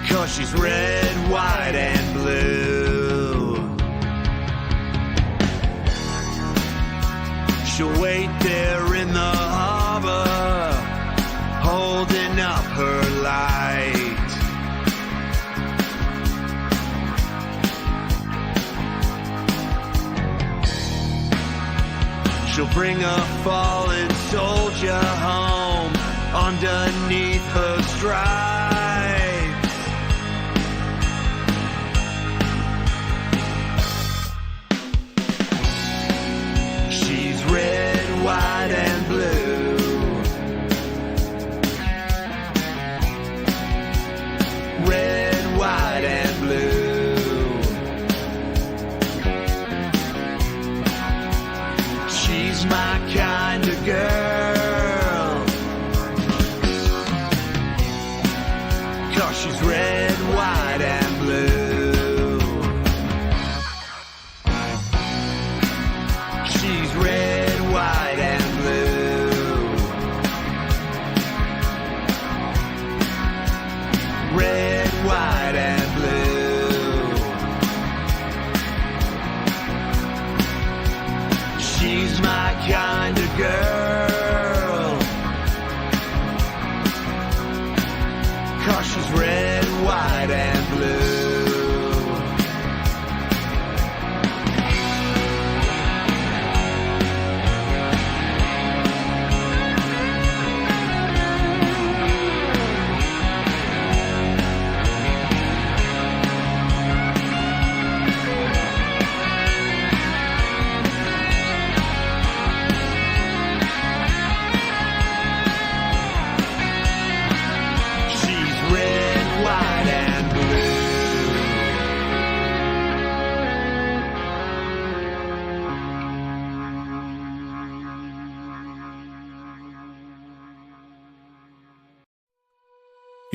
'cause she's red, white, and blue. She'll wait there in the harbor, holding up her light. She'll bring a fallen soldier home underneath her stride.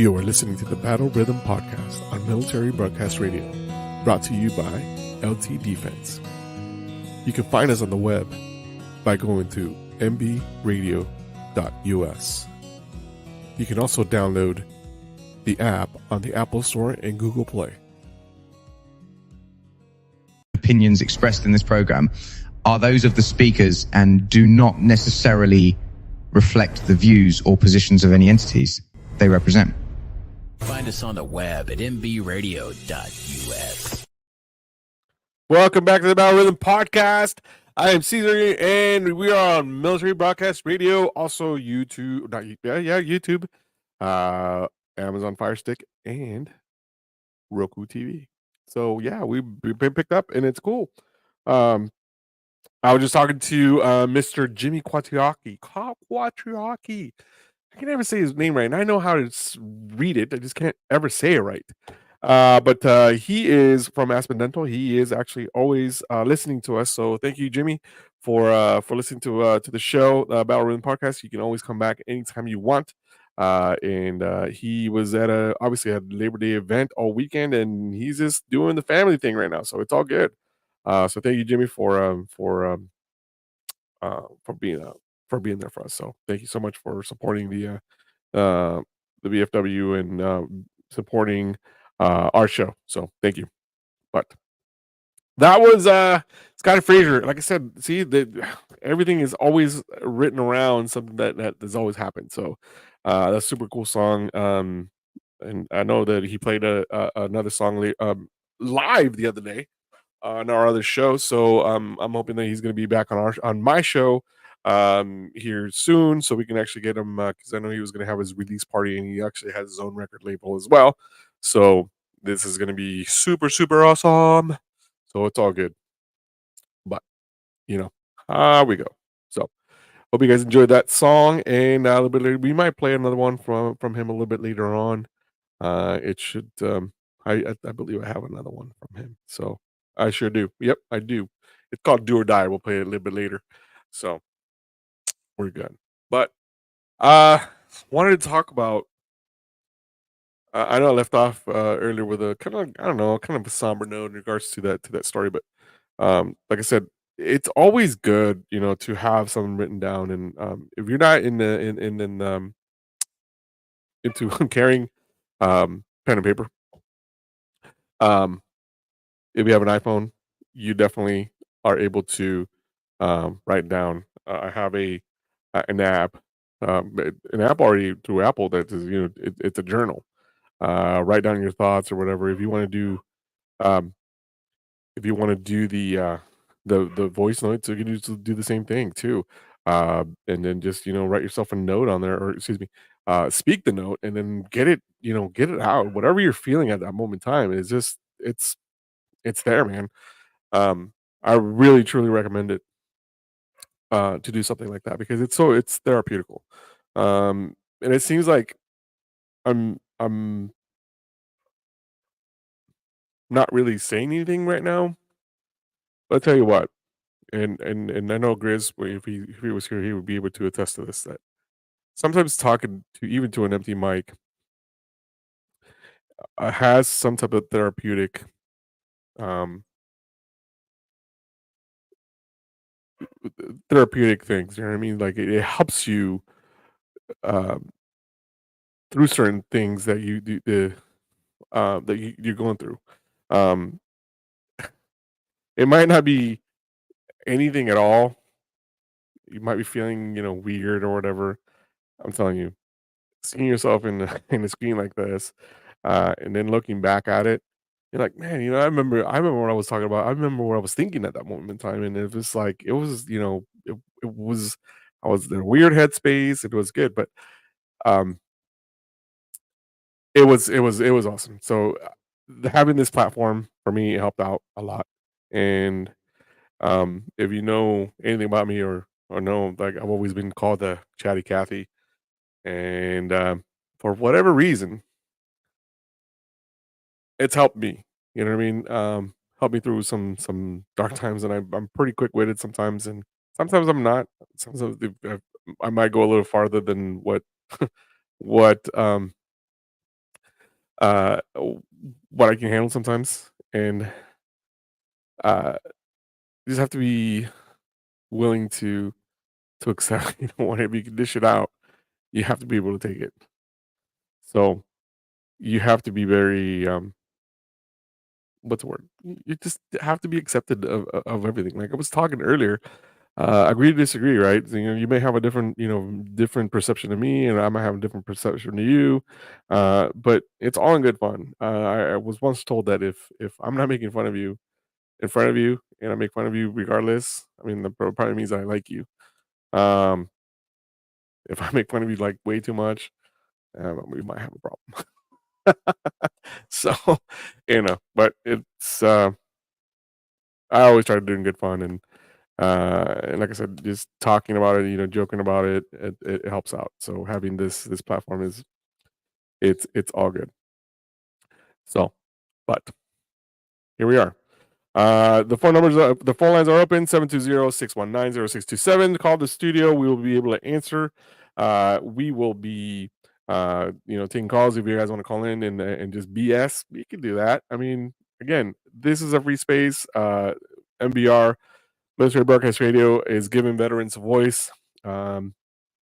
You are listening to the Battle Rhythm Podcast on Military Broadcast Radio, brought to you by LT Defense. You can find us on the web by going to mbradio.us. You can also download the app on the Apple Store and Google Play. Opinions expressed in this program are those of the speakers and do not necessarily reflect the views or positions of any entities they represent. Find us on the web at mbradio.us. Welcome back to the Battle Rhythm Podcast. I am Caesar, and we are on Military Broadcast Radio, also YouTube, YouTube, Amazon Fire Stick, and Roku TV. So yeah, we've been picked up, and it's cool. I was just talking to Mr. Jimmy Quattrocchi. I can never say his name right, and I know how to read it. I just can't ever say it right. But he is from Aspen Dental. He is actually always listening to us. So thank you, Jimmy, for listening to the show, Battle Rhythm Podcast. You can always come back anytime you want. And he was at obviously a Labor Day event all weekend, and he's just doing the family thing right now. So it's all good. So thank you, Jimmy, for being there for us. So thank you so much for supporting the VFW and supporting our show. So thank you. But that was Scotty Frazier. Like I said, see everything is always written around something that has always happened. So that's a super cool song. And I know that he played another song live the other day on our other show. So I'm hoping that he's going to be back on my show here soon, so we can actually get him, because I know he was going to have his release party, and he actually has his own record label as well. So this is going to be super, super awesome. So it's all good. But here we go. So hope you guys enjoyed that song, and a little bit later, we might play another one from him a little bit later on. It should I believe I have another one from him. So I sure do. Yep, I do. It's called Do or Die. We'll play it a little bit later. So we're good. But wanted to talk about I know I left off earlier with a kind of a somber note in regards to that story, but like I said, it's always good, to have something written down, and if you're not into carrying pen and paper, if you have an iPhone, you definitely are able to write down. I have an app, already through Apple that is, it's a journal. Write down your thoughts or whatever. If you want to do the voice notes, you can do the same thing too. And then just write yourself a note on there, or excuse me, speak the note, and then get it out. Whatever you're feeling at that moment in time, it's there, man. I really truly recommend it to do something like that, because it's therapeutical. And it seems like I'm not really saying anything right now. But I'll tell you what, and I know Grizz, if he was here, he would be able to attest to this, that sometimes talking to an empty mic has some type of therapeutic things. You know what I mean? Like it helps you through certain things that you're going through. It might not be anything at all. You might be feeling, weird or whatever. I'm telling you, seeing yourself in in a screen like this, and then looking back at it, you're like, man, I remember what I was talking about. I remember what I was thinking at that moment in time, and it was like, it was, I was in a weird headspace. It was good, but it was awesome. So having this platform for me helped out a lot. And if you know anything about me or know, like, I've always been called the Chatty Cathy, and for whatever reason, it's helped me. You know what I mean? Helped me through some dark times, and I'm pretty quick witted sometimes, and sometimes I'm not. Sometimes I might go a little farther than what what what I can handle sometimes, and you just have to be willing to accept. Whenever you can dish it out, you have to be able to take it. So you have to be very what's the word? You just have to be accepted of everything. Like I was talking earlier, agree to disagree, right? You may have a different, different perception of me, and I might have a different perception of you. But it's all in good fun. I was once told that if I'm not making fun of you in front of you, and I make fun of you regardless, I mean, that probably means I like you. Um, if I make fun of you like way too much, we might have a problem. So, but it's I always try to do in good fun, and like I said, just talking about it, joking about it, it helps out. So having this platform is it's all good. So, but here we are. The phone lines are open 720-619-0627. Call the studio. We will be able to answer. We will be taking calls if you guys want to call in and just BS. You can do that. I mean, again, this is a free space. MBR, Military Broadcast Radio, is giving veterans a voice. And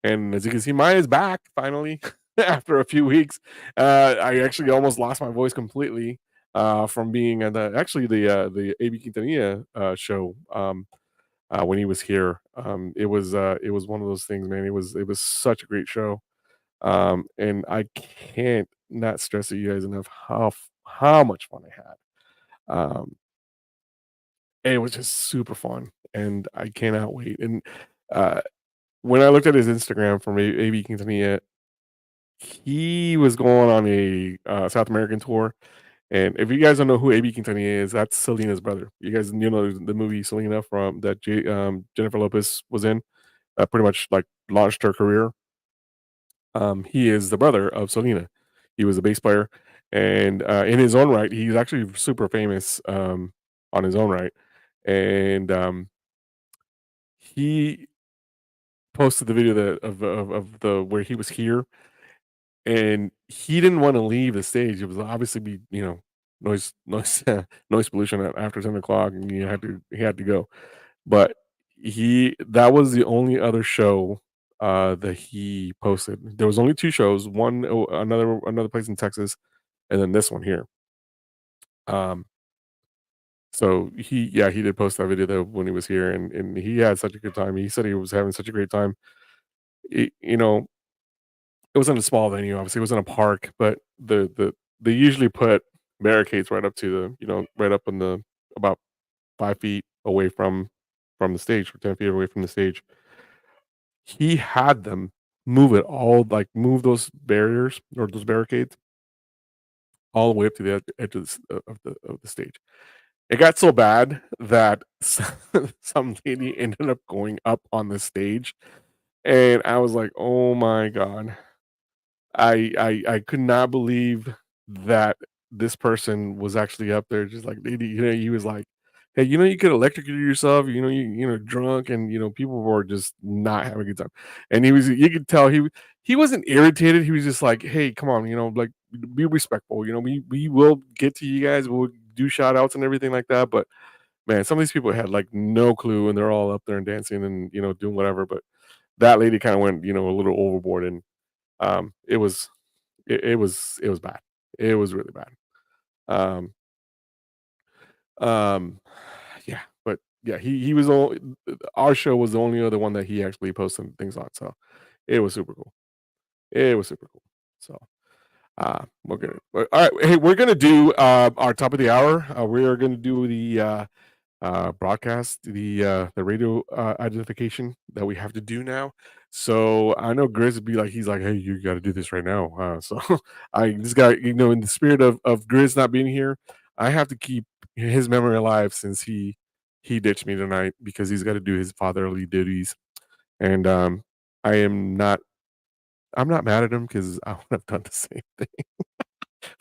as you can see, mine is back finally after a few weeks. I actually almost lost my voice completely from being at the AB Quintanilla show when he was here. It was one of those things, man. It was such a great show, and I can't not stress to you guys enough how much fun I had. And it was just super fun, and I cannot wait. And when I looked at his Instagram from AB Quintanilla, he was going on a South American tour. And if you guys don't know who AB Quintanilla is, that's Selena's brother. You guys, the movie Selena from that Jennifer Lopez was in, pretty much like launched her career. He is the brother of Selena. He was a bass player, and in his own right, he's actually super famous on his own right. And he posted the video of the where he was here, and he didn't want to leave the stage. It was obviously noise noise pollution after 10 o'clock, and he had to go. But that was the only other show that he posted. There was only 2 shows, one another place in Texas, and then this one here. So he did post that video though when he was here, and he had such a good time. He said he was having such a great time. You know, it was in a small venue, obviously. It was in a park, but they usually put barricades right up to right up in the about 5 feet away from the stage, or 10 feet away from the stage. He had them move those barriers or those barricades all the way up to the edge of the stage. It got so bad that some lady ended up going up on the stage, and I was like, "Oh my god." I could not believe that this person was actually up there just like he was like, "Hey, you could electrocute yourself, drunk, and people were just not having a good time." And you could tell he wasn't irritated. He was just like, "Hey, come on, like be respectful. We will get to you guys. We'll do shout outs and everything like that." But man, some of these people had like no clue, and they're all up there and dancing and doing whatever. But that lady kind of went a little overboard, and it was it was bad. It was really bad. Um, um, yeah, but yeah, he was all our show was the only other one that he actually posted things on. So it was super cool. It was super cool. So all right. Hey, we're gonna do our top of the hour. We are gonna do the broadcast, the radio identification that we have to do now. So I know Grizz would be like, he's like, "Hey, you got to do this right now." So I just got in the spirit of Grizz not being here, I have to keep his memory alive since he ditched me tonight because he's got to do his fatherly duties, and I'm not mad at him because I would have done the same thing.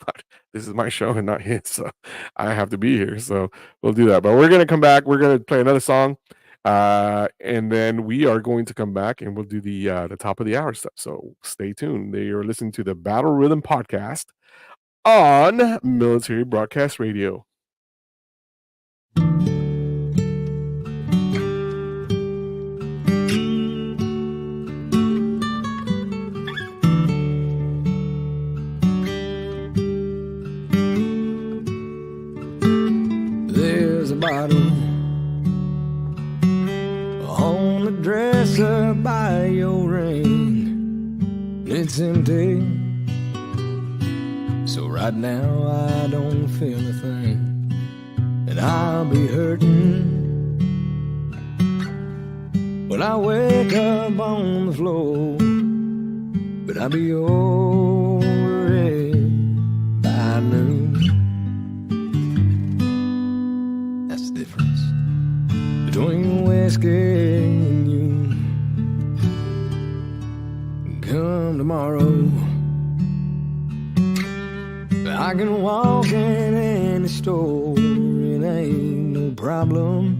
But this is my show and not his, so I have to be here. So we'll do that. But we're gonna come back. We're gonna play another song, and then we are going to come back and we'll do the top of the hour stuff. So stay tuned. They are listening to the Battle Rhythm Podcast on Military Broadcast Radio. There's a bottle on the dresser by your ring. It's empty, so right now I don't feel a thing, and I'll be hurting when I wake up on the floor. But I'll be over it by noon. That's the difference between whiskey and you. Come tomorrow, I can walk in any store, it ain't no problem.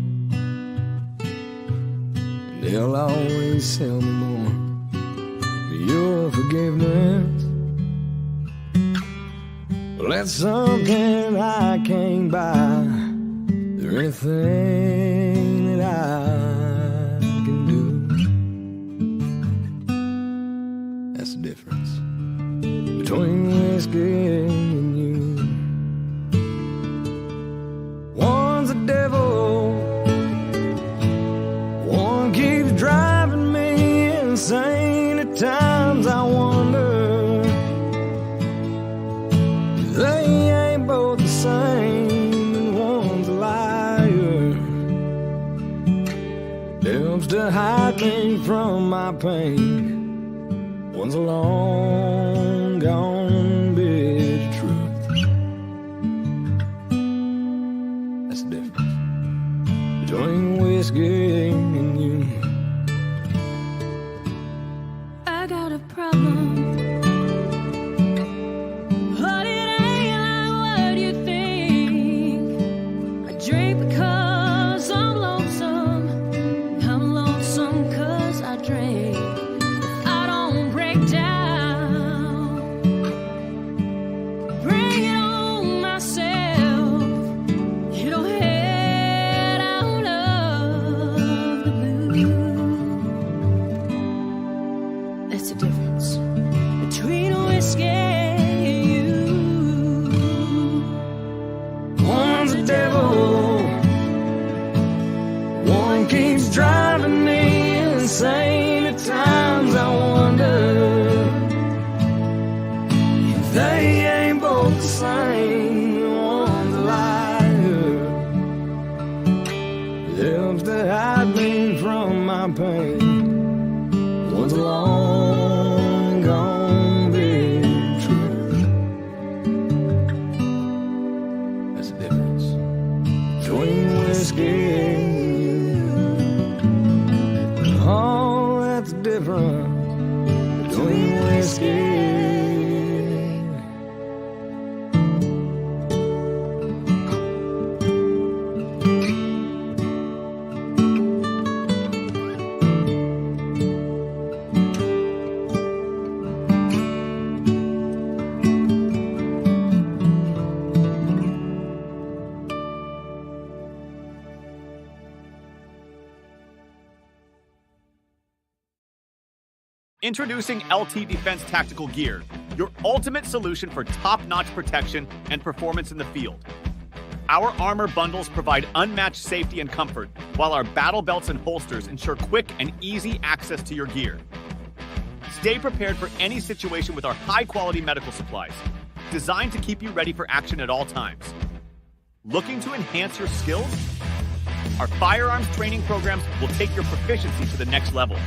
They'll always sell me more for your forgiveness. Well, that's something I can't buy. Is there anything that I can do? That's the difference between whiskey and you. One's a devil, one keeps driving me insane. At times I wonder they ain't both the same, and one's a liar, helps to hide me from my pain. One's a long gone bit of truth. That's the difference between whiskey and you. I got a problem, but it ain't like what you think. I drink because I'm lonesome. I'm lonesome cause I drink. If I don't break down, bring it on myself. You don't head out of the blue. That's the difference between whiskey and you. One's a devil, one keeps driving me insane. At times I wonder if they ain't both the same. One's a liar, helps to hide me from my pain. One's a long gone bit of truth. That's the difference between whiskey and you. Oh, that's the difference between whiskey and Introducing LT Defense Tactical Gear, your ultimate solution for top-notch protection and performance in the field. Our armor bundles provide unmatched safety and comfort, while our battle belts and holsters ensure quick and easy access to your gear. Stay prepared for any situation with our high-quality medical supplies, designed to keep you ready for action at all times. Looking to enhance your skills? Our firearms training programs will take your proficiency to the next level.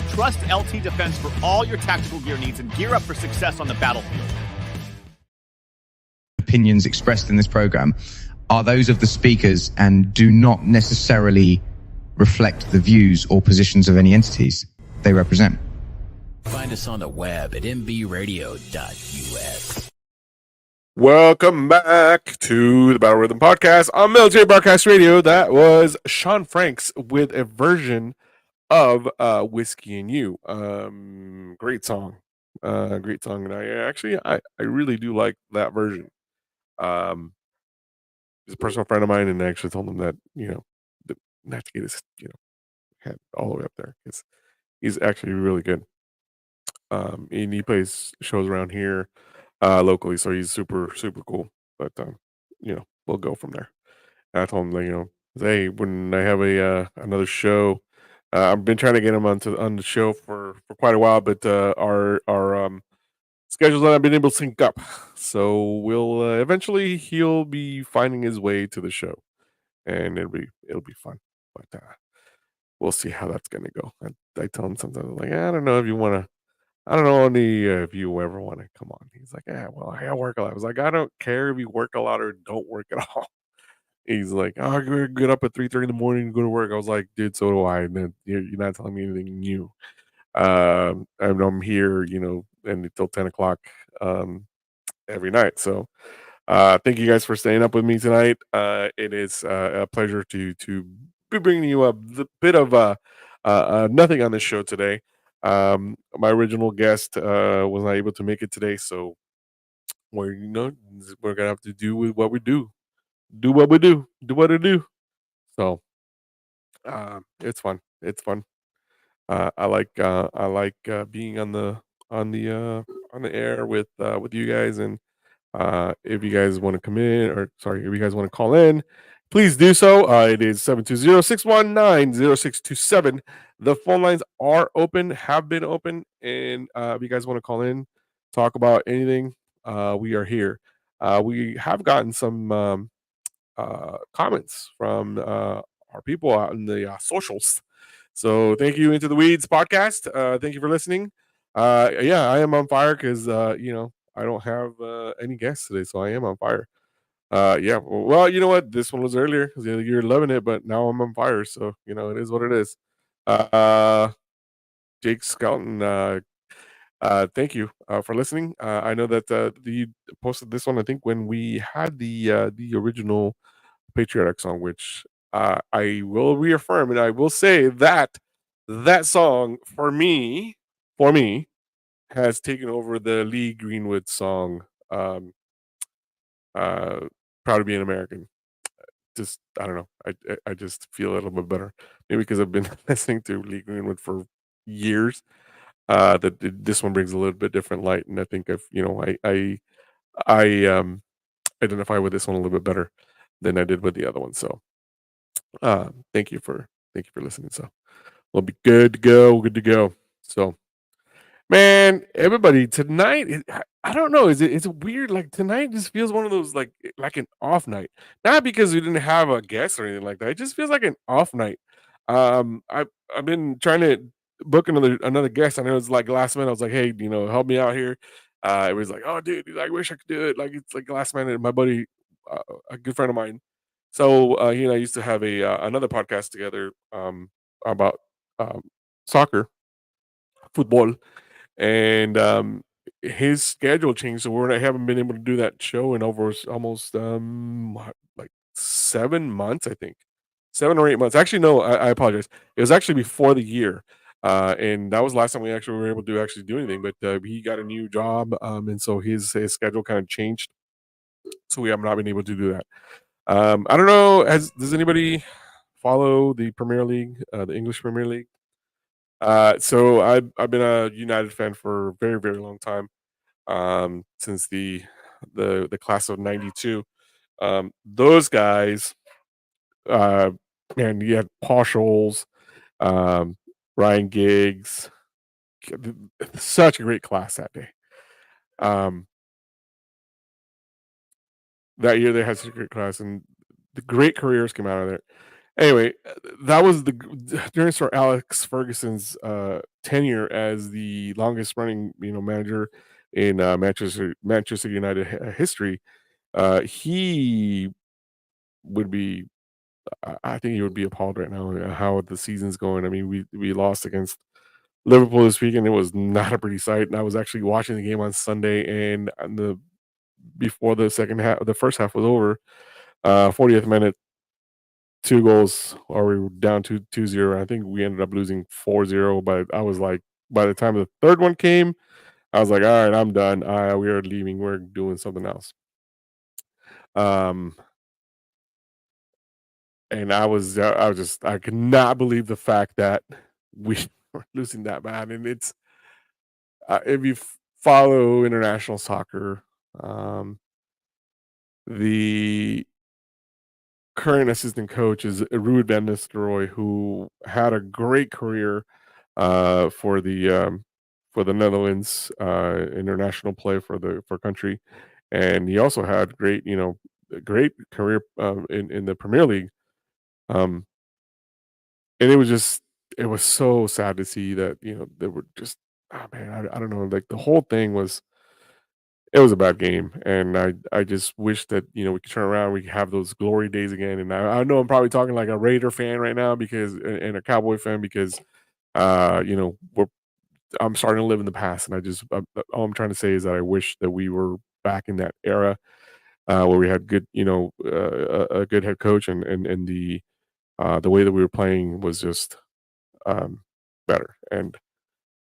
Trust LT Defense for all your tactical gear needs and gear up for success on the battlefield. Opinions expressed in this program are those of the speakers and do not necessarily reflect the views or positions of any entities they represent. Find us on the web at mbradio.us. Welcome back to the Battle Rhythm Podcast on Military Broadcast Radio. That was Sean Franks with a version of Whiskey and You. Great song. Great song, and I really do like that version. Um, he's a personal friend of mine, and I actually told him that not to get his head all the way up there because he's actually really good. And he plays shows around here locally, so he's super cool. But we'll go from there. And I told him, like, hey, when I have a another show, I've been trying to get him on the show for quite a while, but our schedules have not been able to sync up. So we'll eventually he'll be finding his way to the show, and it'll be fun. But we'll see how that's gonna go. I tell him sometimes like, I don't know if you want to. I don't know if you ever want to come on. He's like, yeah, well, I work a lot. I was like, I don't care if you work a lot or don't work at all. He's like, oh, I get up at 3:30 in the morning and go to work. I was like, dude, so do I. And then you're not telling me anything new. And I'm here, and until 10 o'clock every night. So thank you guys for staying up with me tonight. It is a pleasure to be bringing you a bit of nothing on this show today. My original guest was not able to make it today, so we're gonna have to do with what we do what we do what we do. So it's fun. It's fun. I like being on the air with you guys, and if you guys want to come in, or sorry, if you guys want to call in, please do so. It is 720-619-0627. The phone lines are open, have been open, and if you guys want to call in, talk about anything, we are here. We have gotten some comments from our people out in the socials. So thank you, Into the Weeds podcast. Thank you for listening. Yeah, I am on fire because I don't have any guests today, so I am on fire. Yeah, well, you know what? This one was earlier because you're loving it, but now I'm on fire, so it is what it is. Jake Skelton, thank you for listening. I know that you posted this one, I think, when we had the original patriotic song, which I will reaffirm, and I will say that that song for me has taken over the Lee Greenwood song, uh, "Proud to Be an American." Just I don't know, I just feel a little bit better, maybe because I've been listening to Lee Greenwood for years. This one brings a little bit different light, and I think I identify with this one a little bit better than I did with the other one. So thank you for listening. So we'll be good to go. Good to go. So, man, everybody, tonight I don't know. It's weird. Like tonight just feels one of those like an off night. Not because we didn't have a guest or anything like that. It just feels like an off night. I've been trying to book another guest. I know it's like last minute. I was like, hey, help me out here. It was like, oh, dude, I wish I could do it. Like it's like last minute. My buddy, a good friend of mine. So he and I used to have another podcast together about um, soccer, football, and his schedule changed, so I haven't been able to do that show in over almost like 7 months, I think, 7 or 8 months. Actually, no, I apologize. It was actually before the year, and that was the last time we actually were able to actually do anything. But he got a new job, and so his schedule kind of changed, so we have not been able to do that. I don't know. Does anybody follow the Premier League, the English Premier League? So I've been a United fan for a very very long time, since the class of '92. Those guys, uh, man, you had Paul Scholes, um, Ryan Giggs, such a great class that day. Um, that year they had such a great class, and the great careers came out of there. Anyway, that was during Sir Alex Ferguson's tenure as the longest running manager in Manchester United history. He would be, I think he would be appalled right now at how the season's going. I mean, we lost against Liverpool this weekend. It was not a pretty sight, and I was actually watching the game on Sunday, and before the first half was over, 40th minute, 2 goals, or we were down 2-0. I think we ended up losing 4-0, but I was like, by the time the third one came, I was like, all right, I'm done. We are leaving. We're doing something else. And I was just, I could not believe the fact that we were losing that bad. And it's, if you follow international soccer, the current assistant coach is Ruud van Nistelrooy, who had a great career for the Netherlands, international play for country, and he also had great, a great career in the Premier League. Um, and it was so sad to see that, they were just, oh man, I don't know, like the whole thing was, it was a bad game, and I just wish that, we could turn around, we could have those glory days again. And I know I'm probably talking like a Raider fan right now, because and a Cowboy fan, because we're I'm starting to live in the past, and all I'm trying to say is that I wish that we were back in that era, where we had good, a good head coach, and the way that we were playing was just um, better. And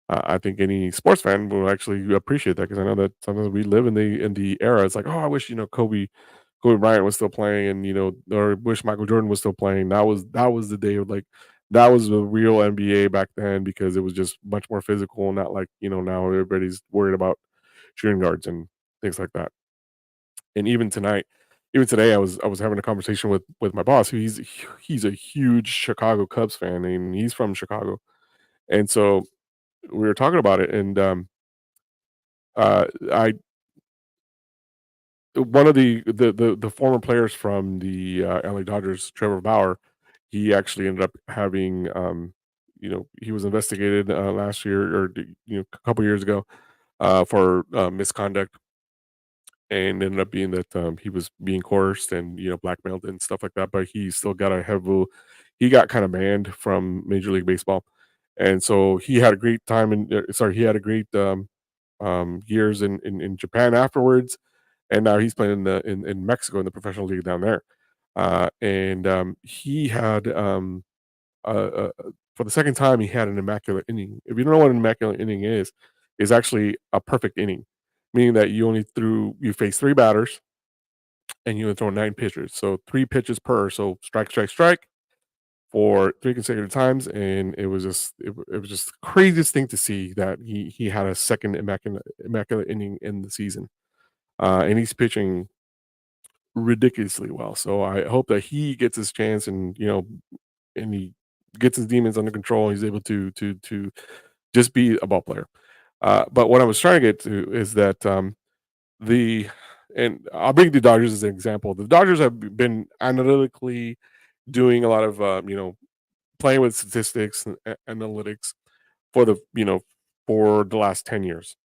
I think any sports fan will actually appreciate that, because I know that sometimes we live in the era. It's like, oh, I wish, Kobe Bryant was still playing, and or wish Michael Jordan was still playing. That was the day of, like, that was the real NBA back then, because it was just much more physical, not like, now everybody's worried about shooting guards and things like that. And even today, I was having a conversation with my boss, who he's a huge Chicago Cubs fan, and he's from Chicago. And so we were talking about it, and I one of the former players from the LA Dodgers, Trevor Bauer, he actually ended up having, he was investigated last year, or a couple years ago, for misconduct, and ended up being that he was being coerced and, blackmailed and stuff like that. But he still got he got kind of banned from Major League Baseball, and so he had a great time, he had a great years in Japan afterwards, and now he's playing in Mexico in the professional league down there. And he had for the second time, he had an immaculate inning. If you don't know what an immaculate inning is actually a perfect inning, meaning that you face three batters, and you throw nine pitchers, so three pitches per, so strike, strike, strike, for three consecutive times. And it was just the craziest thing to see, that he had a second immaculate inning in the season, and he's pitching ridiculously well. So I hope that he gets his chance, and and he gets his demons under control. He's able to just be a ball player. But what I was trying to get to is that the and I'll bring the Dodgers as an example. The Dodgers have been analytically doing a lot of playing with statistics and analytics for for the last 10 years.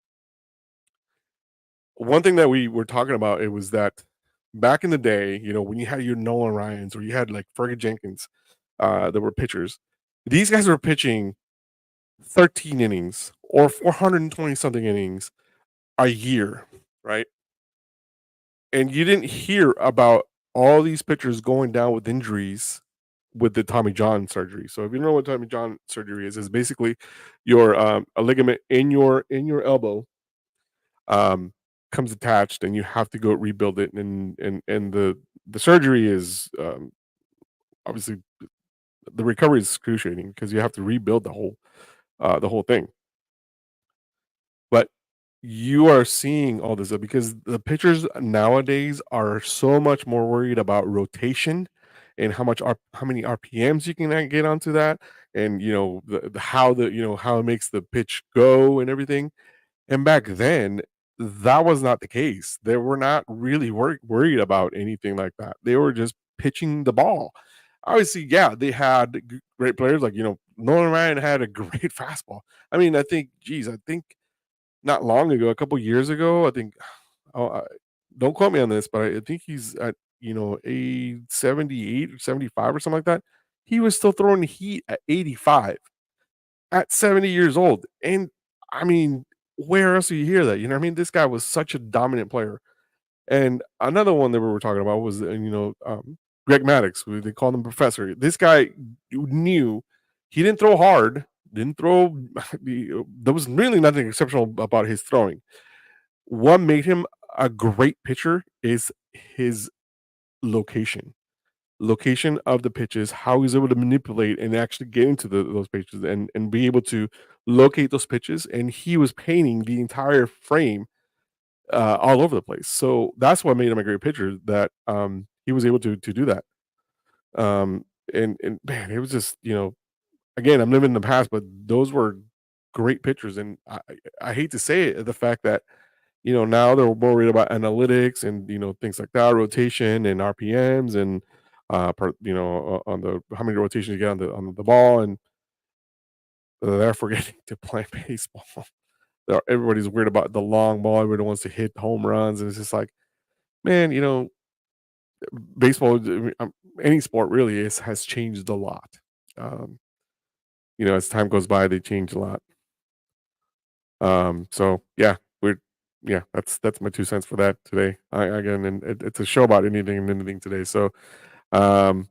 One thing that we were talking about, it was that back in the day, when you had your Nolan Ryans, or you had like Fergie Jenkins, that were pitchers, these guys were pitching 13 innings or 420 something innings a year, right? And you didn't hear about all these pitchers going down with injuries with the Tommy John surgery. So if you don't know what Tommy John surgery is basically your a ligament in your elbow comes attached, and you have to go rebuild it. And the surgery is obviously, the recovery is excruciating, because you have to rebuild the whole thing. But you are seeing all this because the pitchers nowadays are so much more worried about rotation, and how many RPMs you can get onto that, and how it makes the pitch go and everything. And back then, that was not the case. They were not really worried about anything like that. They were just pitching the ball. Obviously, yeah, they had great players, like, Nolan Ryan had a great fastball. I mean, I think not long ago, a couple years ago, I think, oh, don't quote me on this, but I think he's at, a 78 or 75 or something like that. He was still throwing heat at 85 at 70 years old. And I mean, where else do you hear that? You know what I mean? This guy was such a dominant player. And another one that we were talking about was, Greg Maddux, who they called him Professor. This guy knew he didn't throw hard, Didn't throw. There was really nothing exceptional about his throwing. What made him a great pitcher is his location of the pitches, how he's able to manipulate and actually get into those pitches and be able to locate those pitches. And he was painting the entire frame all over the place. So that's what made him a great pitcher, that he was able to do that. And man, it was just, again, I'm living in the past, but those were great pitchers. And I hate to say it, the fact that, now they're worried about analytics and, things like that, rotation and RPMs and, on the how many rotations you get on the ball, and they're forgetting to play baseball. Everybody's weird about the long ball. Everybody wants to hit home runs, and it's just like, man, baseball, any sport really has changed a lot. As time goes by, they change a lot. So yeah, that's my 2 cents for that today. And it's a show about anything and anything today. So, I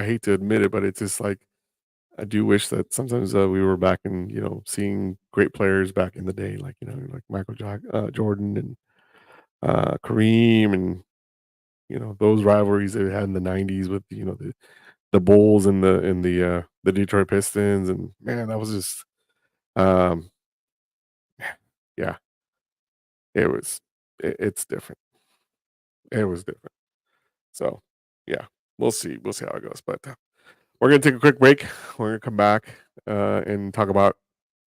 hate to admit it, but it's just like, I do wish that sometimes we were back in, seeing great players back in the day, like, like Michael Jordan and Kareem, and those rivalries they had in the 90s with the Bulls and the Detroit Pistons, and man, that was just yeah, it's different. It was different. So yeah, we'll see how it goes, but we're gonna take a quick break. We're gonna come back and talk about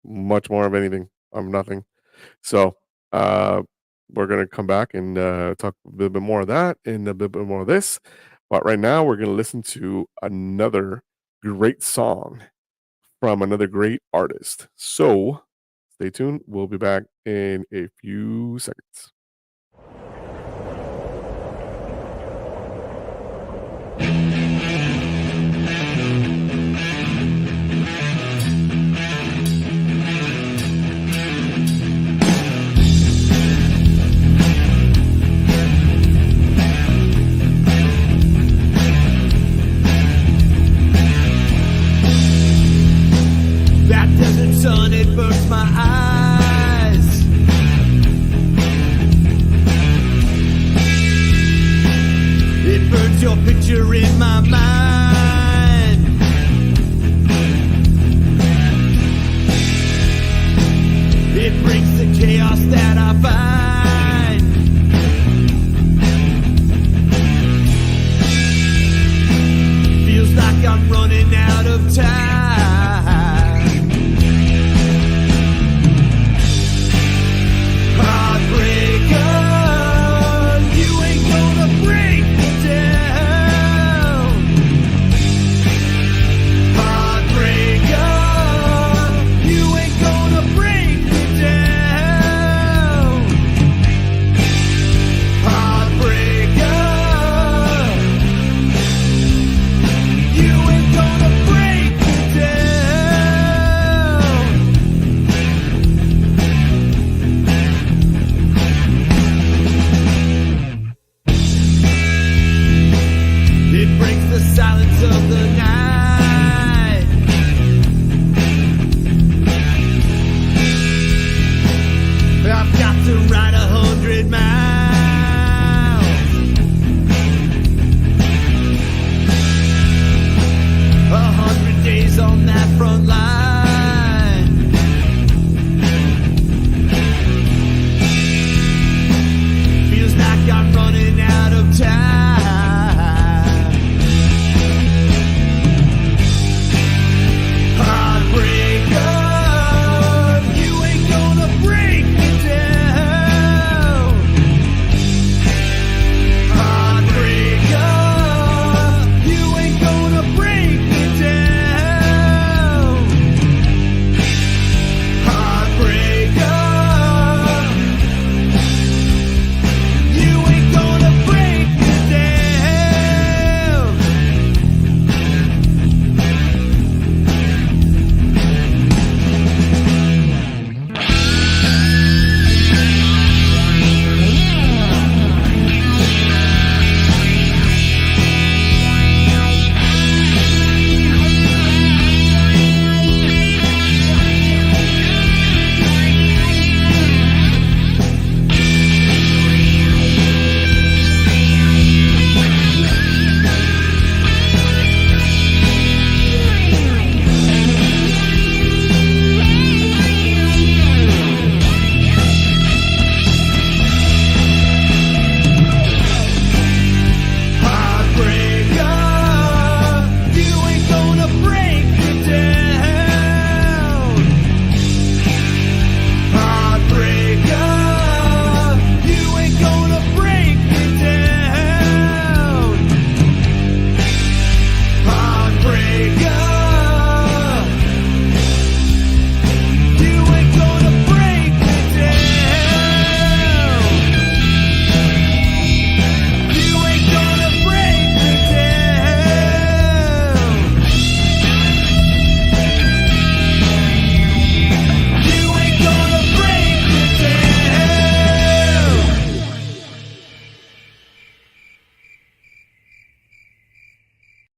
much more of anything, nothing. So we're gonna come back and talk a little bit more of that and a bit more of this. But right now, we're gonna listen to another great song from another great artist. So stay tuned. We'll be back in a few seconds. Sun, it burns my eyes. It burns your picture in my mind. It brings the chaos that I find. Feels like I'm running out of time. Heartbreaker, you ain't gonna break me down.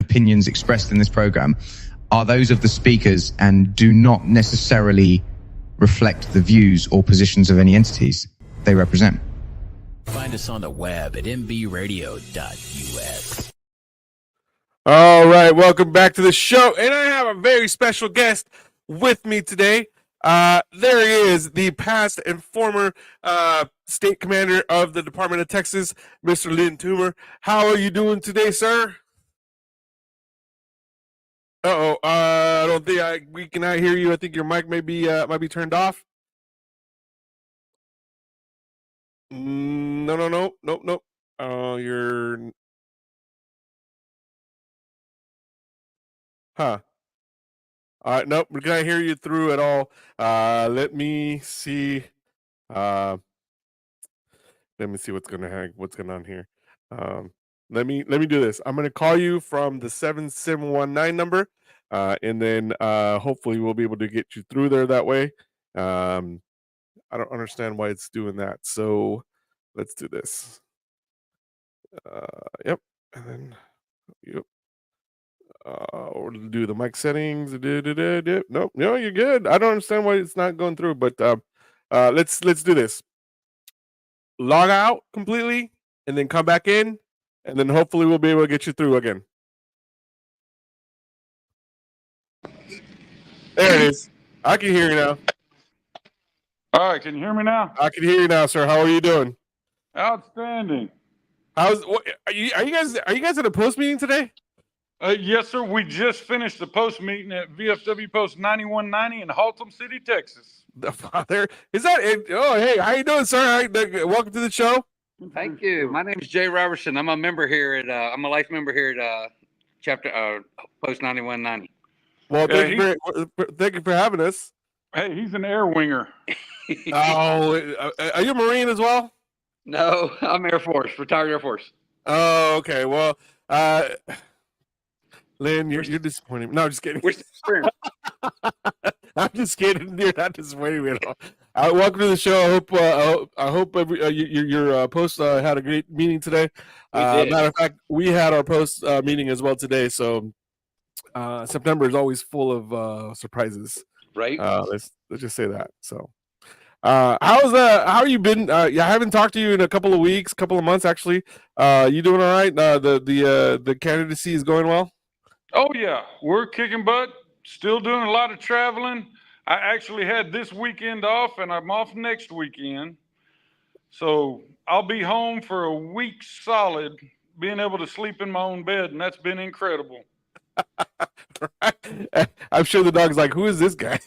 opinions expressed in this program are those of the speakers and do not necessarily reflect the views or positions of any entities they represent. Find us on the web at mbradio.us. All right, welcome back to the show, and I have a very special guest with me today. There he is, the past and former state commander of the Department of Texas, Mr. Lynn Toomer. How are you doing today, sir? I don't think we cannot hear you. I think your mic might be turned off. No. You're. Huh. All right, nope, we can't hear you through at all. Let me see. Let me see what's going on here. Let me do this. I'm gonna call you from the 7719 number, and then hopefully we'll be able to get you through there that way. I don't understand why it's doing that. So let's do this. Yep, and then yep. Or do the mic settings. Nope, no, you're good. I don't understand why it's not going through, but let's do this. Log out completely, and then come back in, and then hopefully we'll be able to get you through again. There it is. I can hear you now. All right, can you hear me now? I can hear you now, sir. How are you doing? Outstanding. Are you guys at a post meeting today? Yes, sir. We just finished the post meeting at VFW Post 9190 in Haltom City, Texas. The father is that it? Oh, hey, how you doing, sir? Welcome to the show. Thank you. My name is Jay Robertson. I'm a member here at. I'm a life member here at Chapter Post 9190. Well, thank you for having us. Hey, he's an air winger. Oh, are you a Marine as well? No, I'm Air Force, retired Air Force. Oh, okay. Well, Lynn, you're disappointing me. No, I'm just kidding. I'm just kidding. You're not disappointing me at all. Welcome to the show. I hope your post had a great meeting today. Matter of fact, we had our post meeting as well today. So September is always full of surprises. Right. Let's just say that. So, how are you been? I haven't talked to you in a couple of weeks, couple of months actually. You doing all right? The candidacy is going well. Oh yeah, we're kicking butt. Still doing a lot of traveling. I actually had this weekend off, and I'm off next weekend. So I'll be home for a week solid, being able to sleep in my own bed, and that's been incredible. I'm sure the dog's like, who is this guy?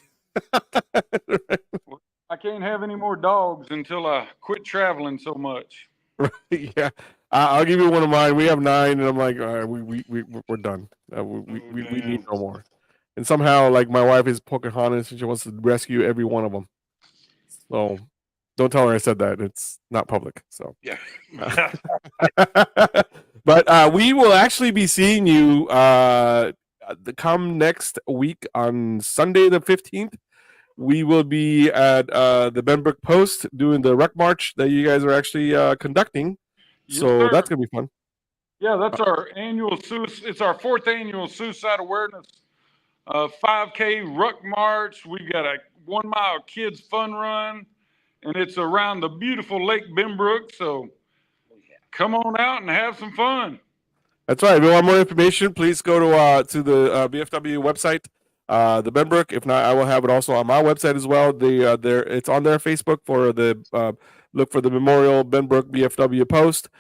I can't have any more dogs until I quit traveling so much. Right, yeah. I'll give you one of mine. We have 9, and I'm like, all right, we're done. We need no more. And somehow, like, my wife is Pocahontas, and she wants to rescue every one of them. So don't tell her I said that. It's not public. So yeah. But we will actually be seeing you come next week on Sunday the 15th. We will be at the Benbrook Post doing the Ruck March that you guys are actually conducting. So that's gonna be fun. Yeah, that's our annual it's our 4th annual suicide awareness 5K Ruck March. We've got a 1 mile kids fun run, and it's around the beautiful Lake Benbrook. So come on out and have some fun. That's right. If you want more information, please go to the VFW website, the Benbrook. If not, I will have it also on my website as well. It's on their Facebook for the look for the Memorial Benbrook VFW post.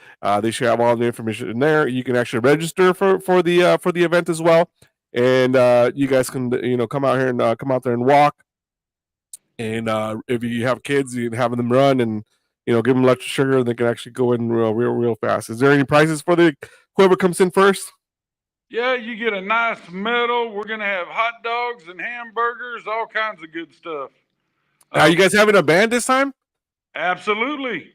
They should have all the information in there. You can actually register for the event as well, and you guys can come out here and come out there and walk. And if you have kids, you can have them run and give them lots of sugar, and they can actually go in real fast. Is there any prizes for whoever comes in first? Yeah, you get a nice medal. We're gonna have hot dogs and hamburgers, all kinds of good stuff. Are you guys having a band this time? Absolutely.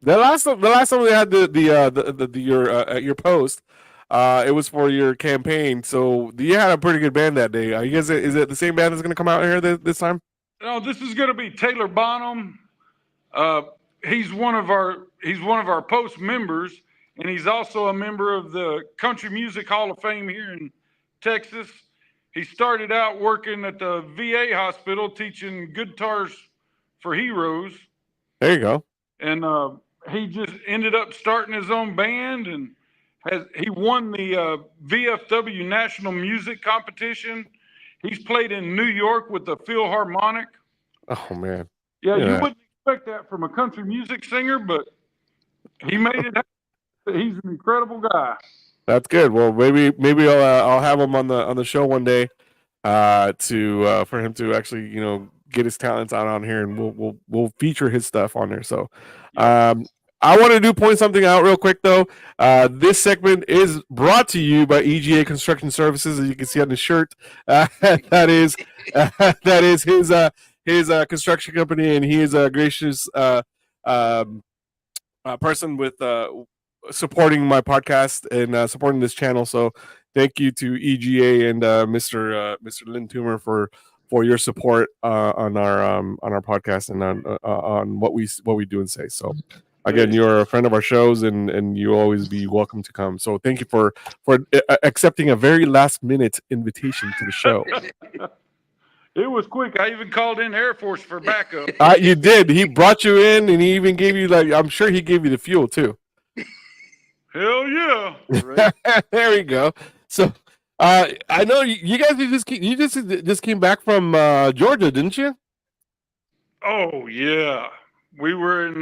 The last time we had your post, it was for your campaign. So you had a pretty good band that day. Is it the same band that's going to come out here this time? No, this is going to be Taylor Bonham. He's one of our post members, and he's also a member of the Country Music Hall of Fame here in Texas. He started out working at the VA hospital teaching guitars for heroes. There you go. And he just ended up starting his own band, and he won the VFW National Music Competition. He's played in New York with the Philharmonic. Oh man. Yeah, you wouldn't expect that from a country music singer, but he made it happen. He's an incredible guy. That's good. Well, maybe I'll have him on the show one day, for him to actually get his talents out on here, and we'll feature his stuff on there. So, I want to point something out real quick though. This segment is brought to you by EGA Construction Services, as you can see on the shirt. That is his construction company, and he is a gracious person with supporting my podcast and supporting this channel. So thank you to EGA and Mr. Lynn Toomer for your support on our podcast and on what we do and say. So again, you're a friend of our shows, and you always be welcome to come. So thank you for accepting a very last minute invitation to the show. It was quick. I even called in Air Force for backup. You did. He brought you in, and he even gave you I'm sure he gave you the fuel too. Hell yeah! There we go. So, I know you guys just came back from Georgia, didn't you? Oh yeah, we were in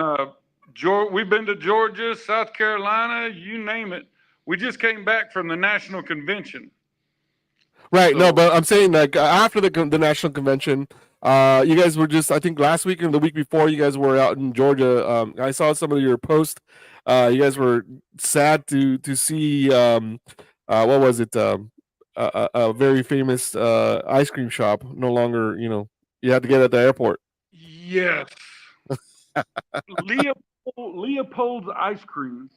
Georgia. We've been to Georgia, South Carolina, you name it. We just came back from the national convention. Right. No, but I'm saying after the national convention, you guys were just, I think last week and the week before, you guys were out in Georgia. I saw some of your posts. You guys were sad to see what was it? A very famous ice cream shop no longer. You had to get at the airport. Yes. Leopold's ice cream.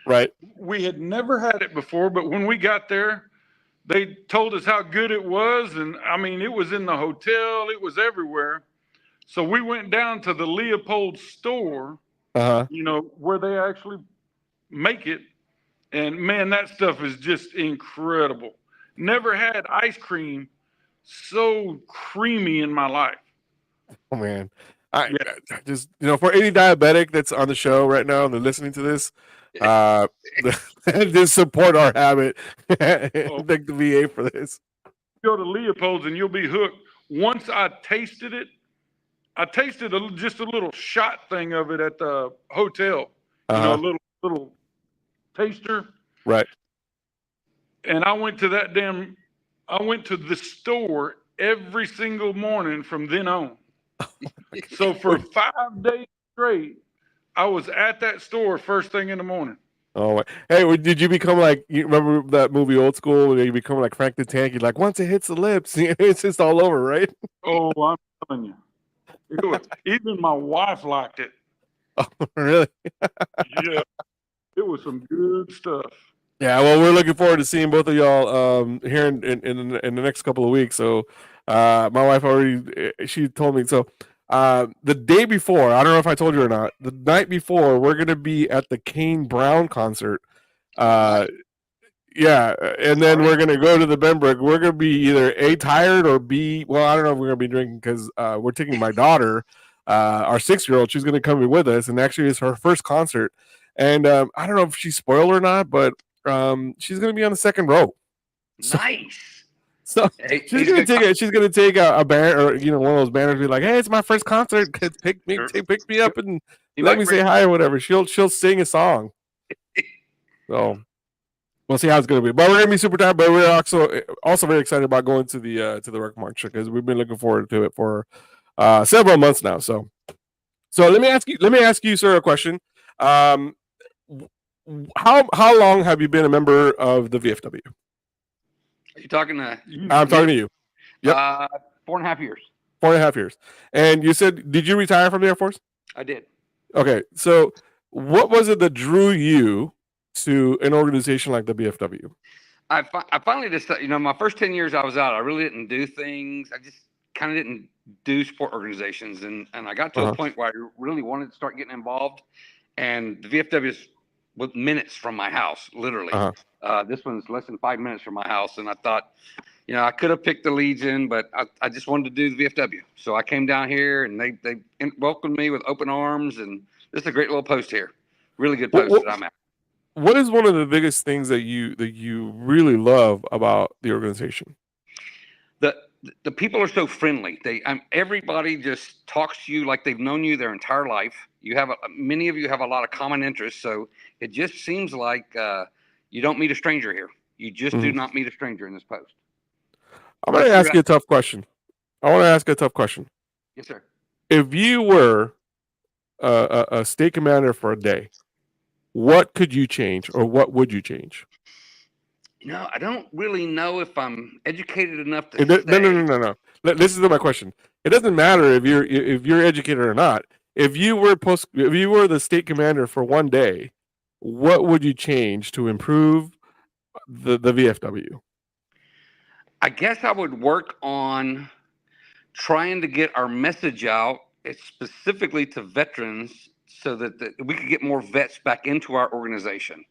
Right. We had never had it before, but when we got there, they told us how good it was. And I mean, it was in the hotel, it was everywhere. So we went down to the Leopold store, where they actually make it. And man, that stuff is just incredible. Never had ice cream so creamy in my life. Oh man. I just, for any diabetic that's on the show right now and they're listening to this, just support our habit. Thank the VA for this. Go to Leopold's and you'll be hooked. Once I tasted it, just a little shot thing of it at the hotel. A little taster. Right. And I went to the store every single morning from then on. So for 5 days straight, I was at that store first thing in the morning. Oh, hey, did you become you remember that movie Old School where you become like Frank the Tank? You're like, once it hits the lips, it's just all over, right? Oh, I'm telling you. Even my wife liked it. Oh, really? Yeah. It was some good stuff. Yeah, well, we're looking forward to seeing both of y'all here in the next couple of weeks. So my wife she told me. So the day before, I don't know if I told you or not, the night before, we're going to be at the Kane Brown concert. Yeah, and then we're going to go to the Benbrook. We're going to be either A, tired, or B, well, I don't know if we're going to be drinking because we're taking my daughter, our 6-year-old. She's going to come with us, and actually it's her first concert. And I don't know if she's spoiled or not, but she's going to be on the second row. Nice. So she's gonna take a banner, or one of those banners, be like, "Hey, it's my first concert. Pick me up and let me say hi or whatever." She'll sing a song. So we'll see how it's gonna be. But we're gonna be super tired. But we're also very excited about going to the Rock March because we've been looking forward to it for several months now. So let me ask you, sir, a question. How long have you been a member of the VFW? Are you talking to? I'm talking to you. Yep. 4.5 years. 4.5 years. And you said, did you retire from the Air Force? I did. Okay. So what was it that drew you to an organization like the VFW? I finally just, my first 10 years I was out, I really didn't do things. I just kind of didn't do sport organizations. And I got to a point where I really wanted to start getting involved. And the VFW is with minutes from my house, literally. This one's less than 5 minutes from my house. And I thought, I could have picked the Legion, but I just wanted to do the VFW. So I came down here and they welcomed me with open arms. And this is a great little post here. Really good post that I'm at. What is one of the biggest things that you really love about the organization? The people are so friendly. Everybody just talks to you like they've known you their entire life. Many of you have a lot of common interests, so it just seems like you don't meet a stranger here. You just do not meet a stranger in this post. I'm going to ask you a tough question. Yes, sir. If you were a state commander for a day, what could you change, or what would you change? I don't really know if I'm educated enough to No. This is my question. It doesn't matter if you're educated or not. If you were the state commander for one day, what would you change to improve the VFW? I guess I would work on trying to get our message out, specifically to veterans, so that we could get more vets back into our organization.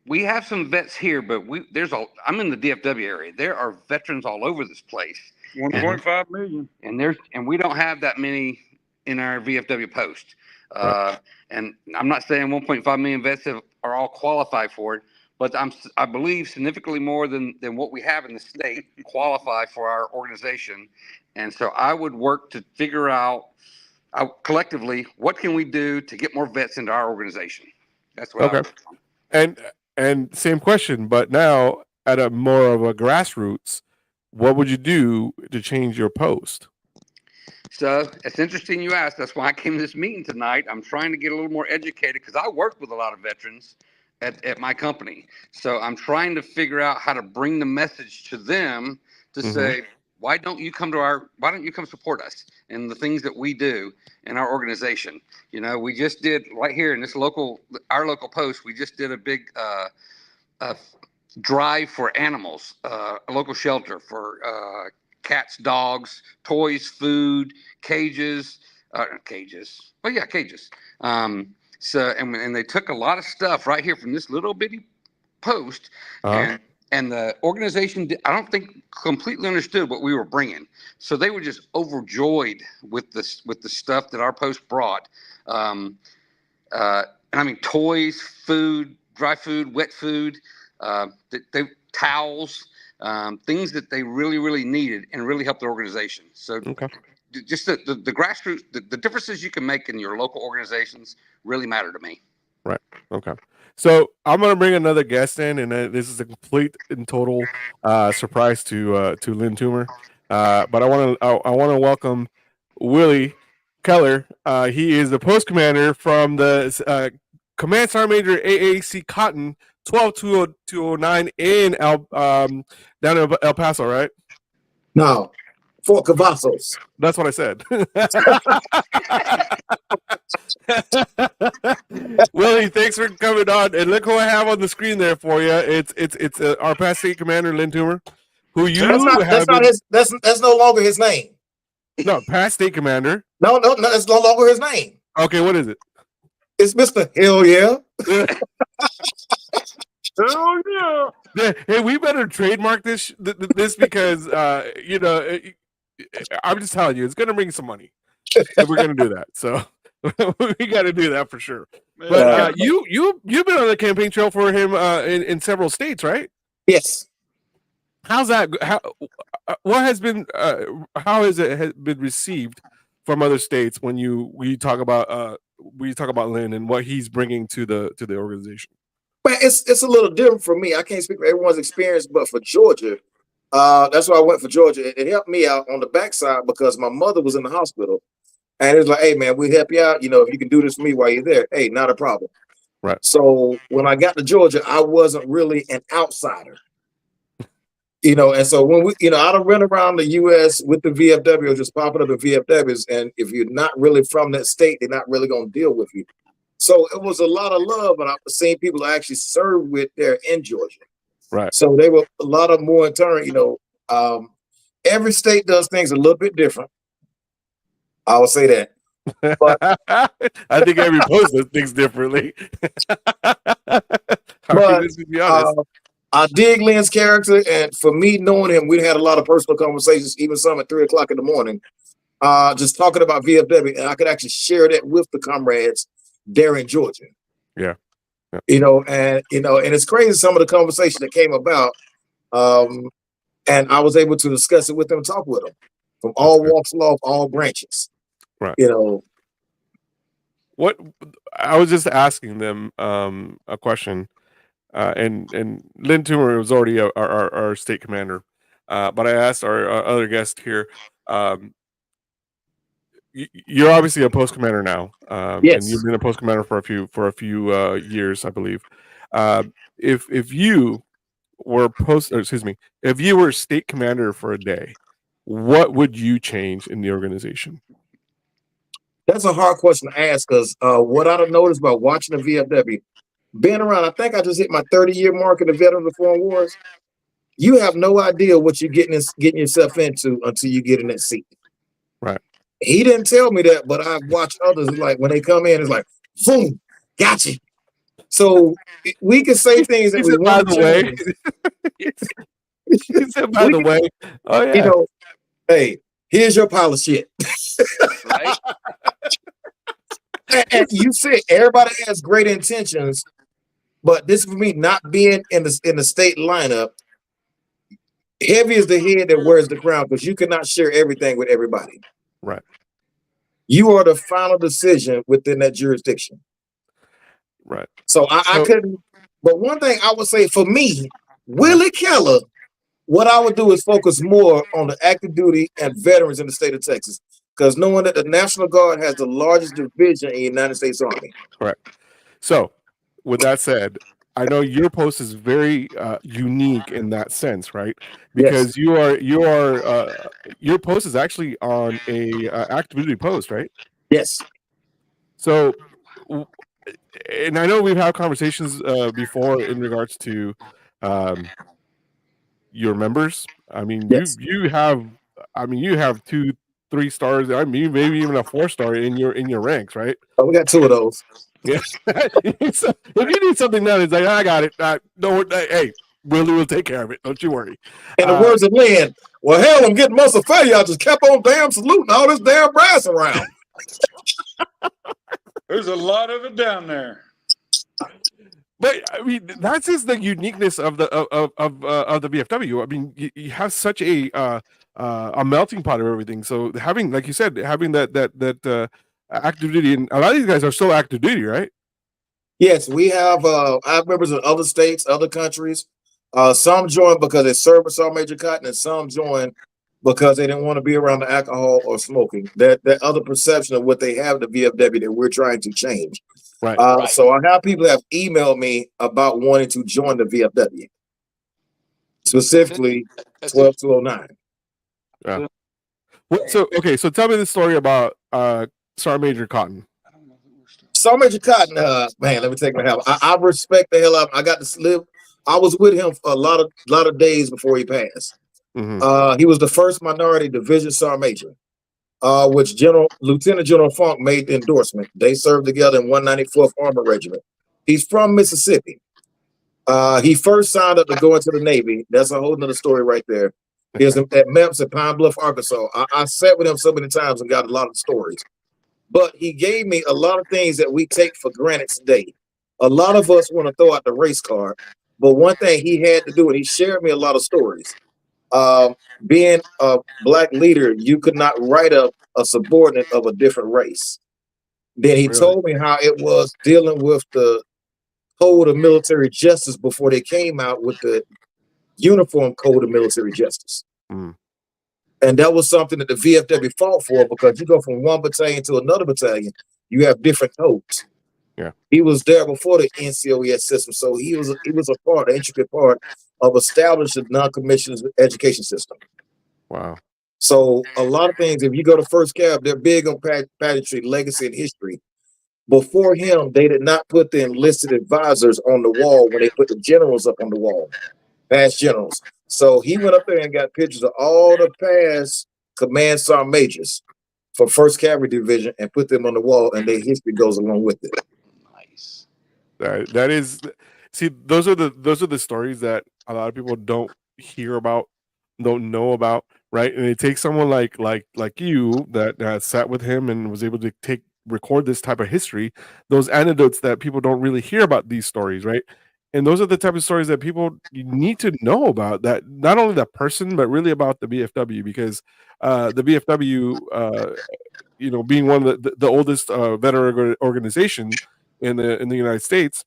We have some vets here, but I'm in the DFW area. There are veterans all over this place. 1.5 million. And we don't have that many in our VFW post. And I'm not saying 1.5 million vets are all qualified for it, but I believe significantly more than what we have in the state qualify for our organization. And so I would work to figure out collectively, what can we do to get more vets into our organization? That's what I would do. And same question, but now at a more of a grassroots, what would you do to change your post? So it's interesting you asked. That's why I came to this meeting tonight. I'm trying to get a little more educated because I work with a lot of veterans at my company. So I'm trying to figure out how to bring the message to them to say, why don't you come support us and the things that we do in our organization? We just did right here in our local post, we just did a big drive for animals, a local shelter for cats, dogs, toys, food, cages. So, and they took a lot of stuff right here from this little bitty post, and the organization, I don't think completely understood what we were bringing. So they were just overjoyed with the stuff that our post brought. And I mean, toys, food, dry food, wet food, towels, things that they really, really needed and really helped the organization. So just the grassroots, the differences you can make in your local organizations really matter to me. Right. Okay. So I'm going to bring another guest in, and this is a complete and total surprise to Lynn Toomer. But I want to welcome Willie Keller. He is the post commander from the Command Sergeant Major AAC Cotton 12209 in down in El Paso, right? No, Fort Cavazos. That's what I said. Willie, thanks for coming on, and look who I have on the screen there for you. It's our past state commander, Lynn Toomer, who you that's no longer his name. No, past state commander. No, that's no longer his name. Okay, what is it? It's Mr. Hell Yeah. Hell yeah! Hey, we better trademark this because I'm just telling you, it's going to bring some money, and we're going to do that. So we got to do that for sure. But you've been on the campaign trail for him in several states, right? Yes. How's that? How has it been received from other states when we talk about Lynn and what he's bringing to the organization? Well, it's a little different for me. I can't speak for everyone's experience, but for Georgia, that's why I went for Georgia. It helped me out on the backside because my mother was in the hospital, and it's like, hey man, we'll help you out. If you can do this for me while you're there, hey, not a problem. Right. So when I got to Georgia, I wasn't really an outsider. And so when I'd have run around the U.S. with the VFW, just popping up in VFWs, and if you're not really from that state, they're not really going to deal with you. So it was a lot of love, and I've seen people I actually served with there in Georgia. Right. So they were a lot of more in turn. Every state does things a little bit different. I will say that. But I think every post thinks differently. Let's be honest. I dig Lynn's character, and for me knowing him, we had a lot of personal conversations, even some at 3:00 in the morning, just talking about VFW, and I could actually share that with the comrades there in Georgia. Yeah. You know, and it's crazy some of the conversation that came about, and I was able to discuss it with them, talk with them from all walks of life, all branches. Right. You know, what I was just asking them a question, and Lynn Toomer was already our state commander, but I asked our other guest here. You're obviously a post commander now, yes. and you've been a post commander for a few years, I believe. If you were if you were state commander for a day, what would you change in the organization? That's a hard question to ask, because what I've noticed by watching the VFW, being around, I think I just hit my 30-year mark in the Veterans of Foreign Wars. You have no idea what you're getting yourself into until you get in that seat. Right. He didn't tell me that, but I've watched others, like when they come in, it's like, boom, gotcha. So we can say things that we want to change. He said, by the way, oh yeah, you know, hey, here's your pile of shit. Right? And you said everybody has great intentions, but this for me, not being in the state lineup, heavy is the head that wears the crown, because you cannot share everything with everybody. Right. You are the final decision within that jurisdiction. Right. So I couldn't. But one thing I would say for me, Willie Keller, what I would do is focus more on the active duty and veterans in the state of Texas, because knowing that the National Guard has the largest division in the United States Army. Correct. So, with that said, I know your post is very unique in that sense, right? Because yes. Your post is actually on a active duty post, right? Yes. So, and I know we've had conversations before in regards to your members. I mean, yes. you have 2-3 stars. I mean, maybe even a 4-star in your ranks, right? Oh, we got 2 of those. Yeah. So if you need something done, it's like, I got it. Don't. Hey, Willie will take care of it. Don't you worry. In the words of Lynn, well, hell, I'm getting muscle failure. I just kept on damn saluting all this damn brass around. There's a lot of it down there. But I mean, that's just the uniqueness of the VFW. I mean, you have such a melting pot of everything. So having, like you said, having that active duty, and a lot of these guys are still active duty, right? Yes, we have members in other states, other countries. Some joined because they served with Sergeant Major Cotton, and some joined because they didn't want to be around the alcohol or smoking. That other perception of what they have in the VFW that we're trying to change. Right. So I have people that have emailed me about wanting to join the VFW, specifically 12209. Yeah. So tell me the story about Sergeant Major Cotton. Sergeant Major Cotton, man, let me take my hat. I respect the hell out of him. I got to live. I was with him for a lot of days before he passed. Mm-hmm. He was the first minority division sergeant major, which Lieutenant General Funk made the endorsement. They served together in 194th Armor Regiment. He's from Mississippi. He first signed up to go into the Navy. That's a whole nother story right there. He was at MEPS at Pine Bluff, Arkansas. I sat with him so many times and got a lot of stories. But he gave me a lot of things that we take for granted today. A lot of us want to throw out the race card, but one thing he had to do, and he shared me a lot of stories. Being a black leader, you could not write up a subordinate of a different race. Then he told me how it was dealing with the Code of Military Justice before they came out with the Uniform Code of Military Justice. Mm. And that was something that the VFW fought for, because you go from one battalion to another battalion, you have different codes. Yeah, he was there before the NCOES system, so he was a part, an intricate part of establishing the non-commissioned education system. Wow. So a lot of things, if you go to First Cav, they're big on pageantry, legacy, and history. Before him, they did not put the enlisted advisors on the wall when they put the generals up on the wall, past generals. So he went up there and got pictures of all the past command sergeant majors for 1st Cavalry Division and put them on the wall, and their history goes along with it. Nice. That is, see, those are the stories that a lot of people don't hear about, don't know about, right? And it takes someone like you that sat with him and was able to record this type of history, those anecdotes that people don't really hear about these stories, right? And those are the type of stories that people need to know about, that not only that person, but really about the VFW, because the VFW, being one of the oldest veteran organization in the United States,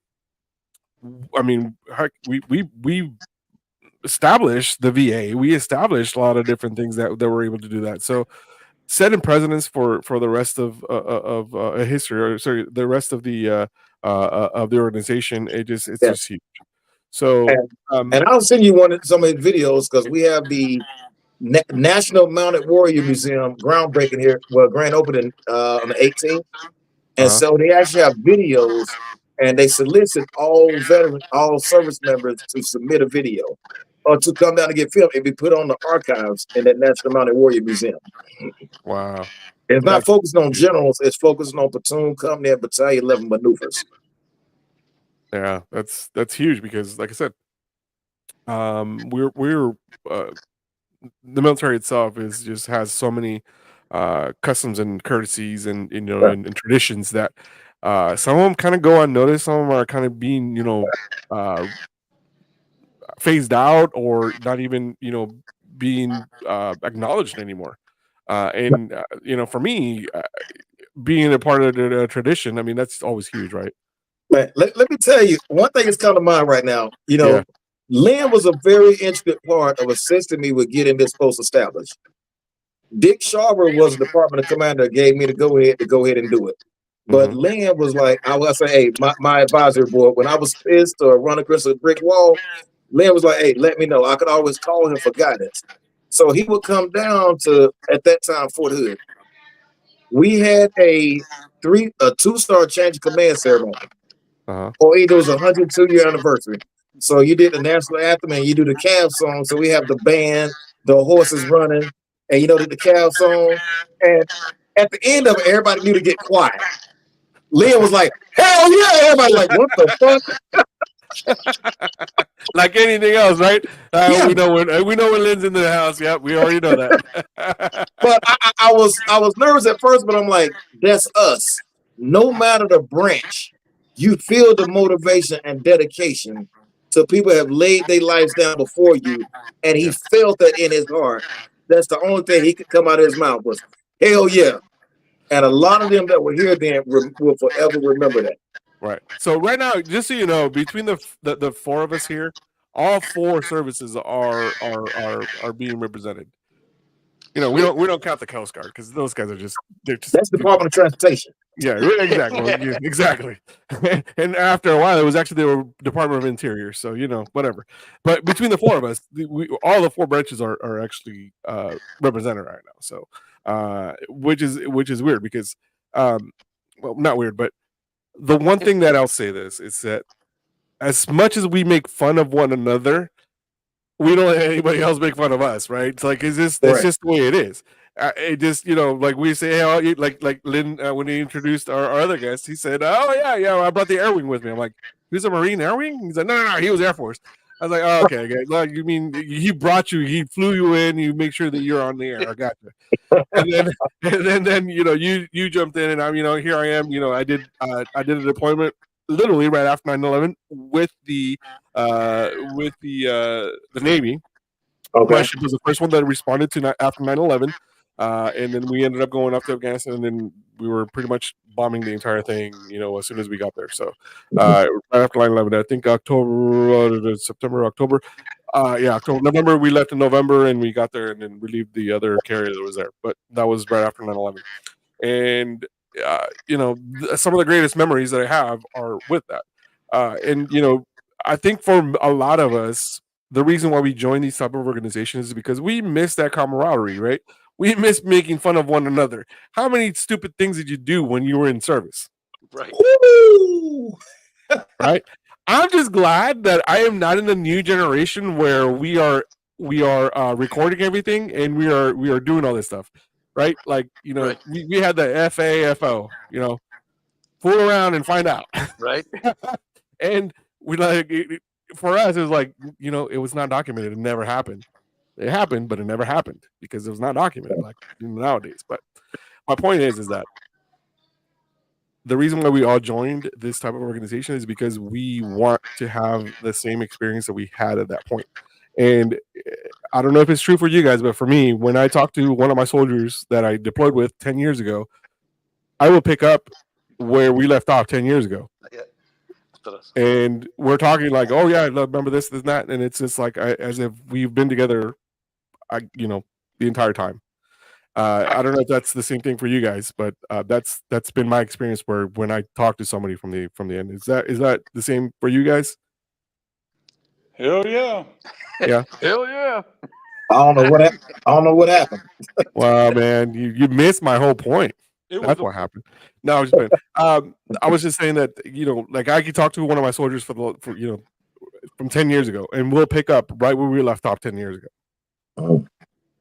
I mean, heck, we established the VA, we established a lot of different things that were able to do that. So setting precedents for the rest of history, or sorry, the rest of the organization, it's just huge. So and I'll send you some of the videos, because we have the National Mounted Warrior Museum groundbreaking here, grand opening on the 18th, and so they actually have videos, and they solicit all service members to submit a video or to come down and get filmed and be put on the archives in that National Mounted Warrior Museum. Wow. It's not focusing on generals, it's focusing on platoon, company, and battalion level maneuvers. Yeah, that's huge, because like I said, we're the military itself has so many customs and courtesies and and traditions that some of them kind of go unnoticed, some of them are kind of being phased out, or not even being acknowledged anymore. And for me, being a part of the tradition, I mean, that's always huge, right? But let me tell you, one thing that's coming to mind right now. Lynn was a very intricate part of assisting me with getting this post established. Dick Sharver was the department commander that gave me the go ahead and do it. But Lynn was like, I was say, hey, my advisory board, when I was pissed or running across a brick wall, Lynn was like, hey, let me know. I could always call him for guidance. So he would come down to, at that time, Fort Hood. We had a 2-star change of command ceremony. Or either it was a 102-year anniversary. So you did the national anthem and you do the calf song. So we have the band, the horses running, and the calf song. And at the end of it, everybody knew to get quiet. Lynn was like, hell yeah! Everybody like, what the fuck? Like anything else, right? We know when Lynn's in the house. Yep, we already know that. But I was nervous at first, but I'm like, that's us. No matter the branch, you feel the motivation and dedication to people have laid their lives down before you, and he felt that in his heart. That's the only thing he could come out of his mouth was, hell yeah. And a lot of them that were here then will forever remember that. Right. So right now, just so you know, between the four of us here, all 4 services are being represented. We don't count the Coast Guard, because those guys are just that's Department of Transportation. Yeah, exactly. Exactly. And after a while, it was actually the Department of Interior. So whatever. But between the 4 of us, all the 4 branches are actually represented right now. So which is weird, because well, not weird, but the one thing that I'll say this is that as much as we make fun of one another, we don't let anybody else make fun of us, right? It's like, it's just the way it is. It just, like we say, hey, like Lynn, when he introduced our other guest, he said, oh yeah, I brought the Air Wing with me. I'm like, who's a Marine Air Wing? He's like, no, he was Air Force. I was like, oh, okay. Like, you mean he brought you, he flew you in, you make sure that you're on the air. I got you. And then you jumped in, and I'm, here I am. I did a deployment literally right after 9/11 with the Navy. Okay. My ship was the first one that responded to after 9/11. And then we ended up going up to Afghanistan, and then we were pretty much bombing the entire thing, as soon as we got there. So right after 9/11, I think September, October. October, November, we left in November, and we got there and then relieved the other carrier that was there. But that was right after 9/11. And, some of the greatest memories that I have are with that. And, I think for a lot of us, the reason why we join these type of organizations is because we miss that camaraderie, right? We miss making fun of one another. How many stupid things did you do when you were in service? Right. Right. I'm just glad that I am not in the new generation where we are recording everything and we are doing all this stuff. right? Like, we had the FAFO, fool around and find out. Right. And we for us, it was like, it was not documented. It never happened. It happened, but it never happened because it was not documented like nowadays. But my point is that the reason why we all joined this type of organization is because we want to have the same experience that we had at that point. And I don't know if it's true for you guys, but for me, when I talk to one of my soldiers that I deployed with 10 years ago, I will pick up where we left off 10 years ago. And we're talking like, oh yeah, I remember this and that. And it's just like, as if we've been together, the entire time. I don't know if that's the same thing for you guys, but that's been my experience where when I talk to somebody from the end, is that the same for you guys? Hell yeah. Yeah. Hell yeah. I don't know what happened. Wow, man, you missed my whole point. That's what happened. No, I was just I was just saying that, like I could talk to one of my soldiers from 10 years ago, and we'll pick up right where we left off 10 years ago. Oh.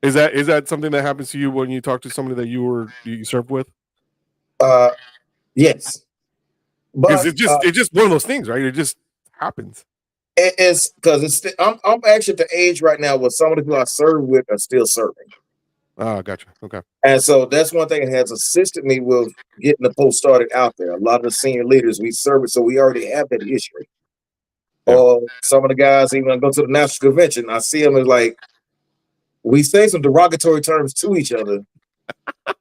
Is that something that happens to you when you talk to somebody that you served with? Yes. But it's just one of those things, right? It just happens. It's because I'm actually at the age right now where some of the people I serve with are still serving. Oh, gotcha. Okay. And so that's one thing that has assisted me with getting the post started out there. A lot of the senior leaders we serve it, so we already have that history. Yeah. Or some of the guys, even when I go to the national convention, I see them as like, we say some derogatory terms to each other,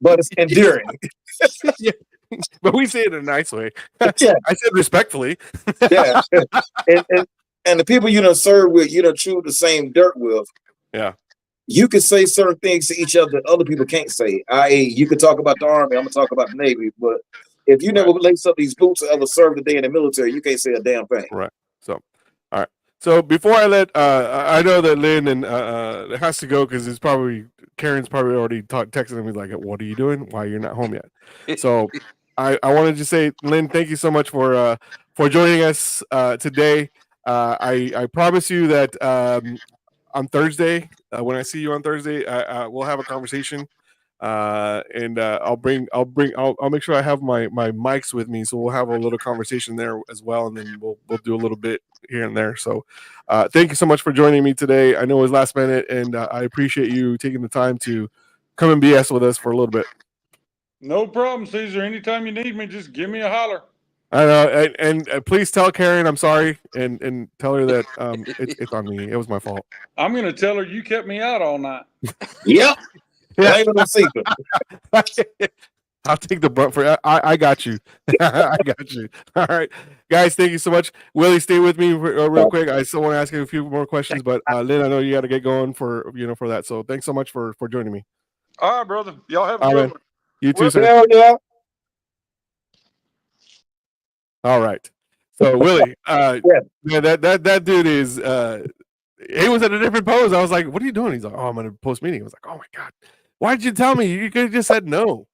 but it's endearing. Yeah. But we say it in a nice way. Yeah. I said respectfully. Yeah. And the people you don't serve with, you don't chew the same dirt with. Yeah. You can say certain things to each other that other people can't say. I.e., you can talk about the Army, I'm gonna talk about the Navy, but if you never lace up these boots or ever served a day in the military, you can't say a damn thing. Right. So, all right. So before I let, I know that Lynn and has to go because Karen's probably already texting me like, "What are you doing? Why you're not home yet?" So I wanted to say, Lynn, thank you so much for joining us today. I promise you that on Thursday, when I see you on Thursday, we'll have a conversation, and I'll make sure I have my mics with me, so we'll have a little conversation there as well, and then we'll do a little bit here and there. So, thank you so much for joining me today. I know it was last minute, and I appreciate you taking the time to come and BS with us for a little bit. No problem, Caesar. Anytime you need me, just give me a holler. I know, and please tell Karen I'm sorry, and tell her that it's on me. It was my fault. I'm gonna tell her you kept me out all night. Yep. Blame it on Caesar. I'll take the brunt for it. I got you. I got you. All right, guys. Thank you so much. Willie, stay with me real quick. I still want to ask you a few more questions, but Lynn, I know you got to get going for that. So thanks so much for joining me. All right, brother. Y'all have a good one. You too, sir. Yeah. All right. So Willie, yeah, that dude is he was at a different pose. I was like, what are you doing? He's like, oh, I'm in a post meeting. I was like, oh my God. Why did you tell me? You could have just said no.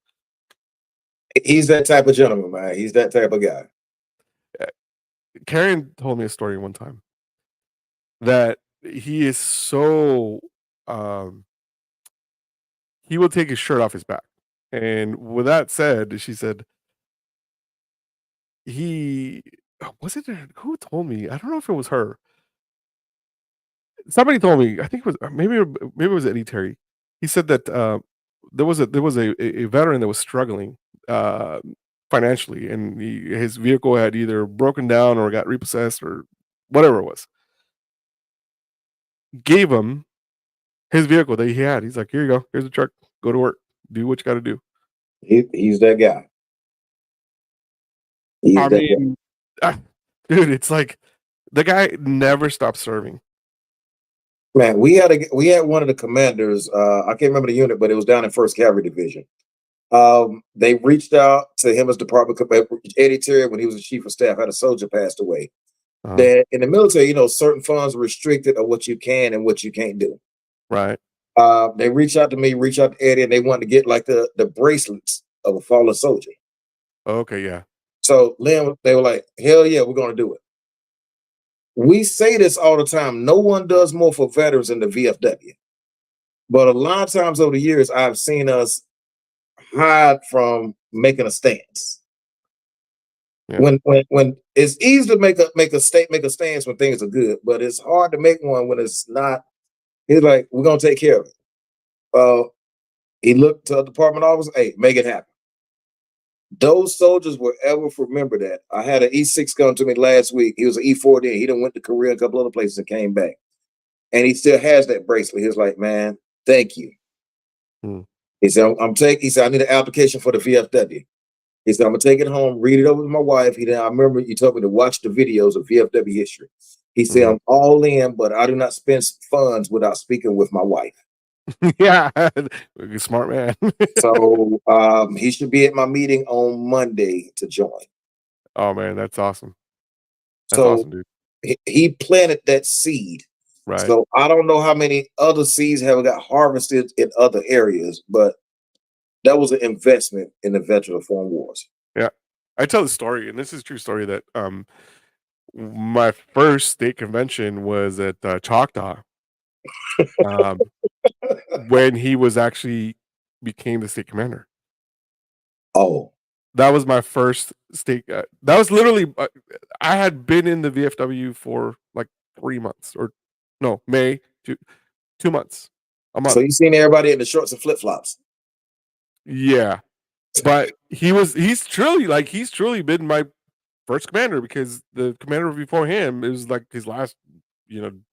He's that type of gentleman, man. He's that type of guy. Karen told me a story one time that he is so he will take his shirt off his back. And with that said, she said, who told me? I don't know if it was her. Somebody told me. I think it was maybe it was Eddie Terry. He said that there was a veteran that was struggling financially, and his vehicle had either broken down or got repossessed or whatever it was. Gave him his vehicle that he had. He's like, here you go. Here's the truck. Go to work. Do what you got to do. He's that guy. Dude, it's like the guy never stopped serving. Man, we had one of the commanders. I can't remember the unit, but it was down in 1st Cavalry Division. They reached out to him as department commander. Eddie Terry, when he was the chief of staff, had a soldier passed away. That in the military, certain funds are restricted of what you can and what you can't do. Right. They reached out to me, reached out to Eddie, and they wanted to get like the bracelets of a fallen soldier. Okay, yeah. So Lynn, they were like, hell yeah, we're going to do it. We say this all the time. No one does more for veterans than the VFW. But a lot of times over the years, I've seen us hide from making a stance. Yeah. When it's easy to make a stance when things are good, but it's hard to make one when it's not. He's like, we're gonna take care of it. He looked to the department office, hey, make it happen. Those soldiers will ever remember that. I had an E6 come to me last week. He was an E4 then. He done went to Korea, a couple other places, and came back. And he still has that bracelet. He was like, man, thank you. He said, he said, I need an application for the VFW. He said, I'm gonna take it home, read it over with my wife. I remember you told me to watch the videos of VFW history. He said, I'm all in, but I do not spend funds without speaking with my wife. Yeah, smart man. So he should be at my meeting on Monday to join. Oh man, that's awesome. That's so awesome, dude. He planted that seed. Right. So I don't know how many other seeds have got harvested in other areas, but that was an investment in the Veteran Reform Wars. Yeah, I tell the story, and this is a true story, that my first state convention was at Choctaw. When he was actually became the state commander. Oh, that was my first state. That was literally, I had been in the VFW for like 3 months, or no, May, 2 months, a month. So you seen everybody in the shorts and flip flops. Yeah, but he's truly been my first commander, because the commander before him is like his last,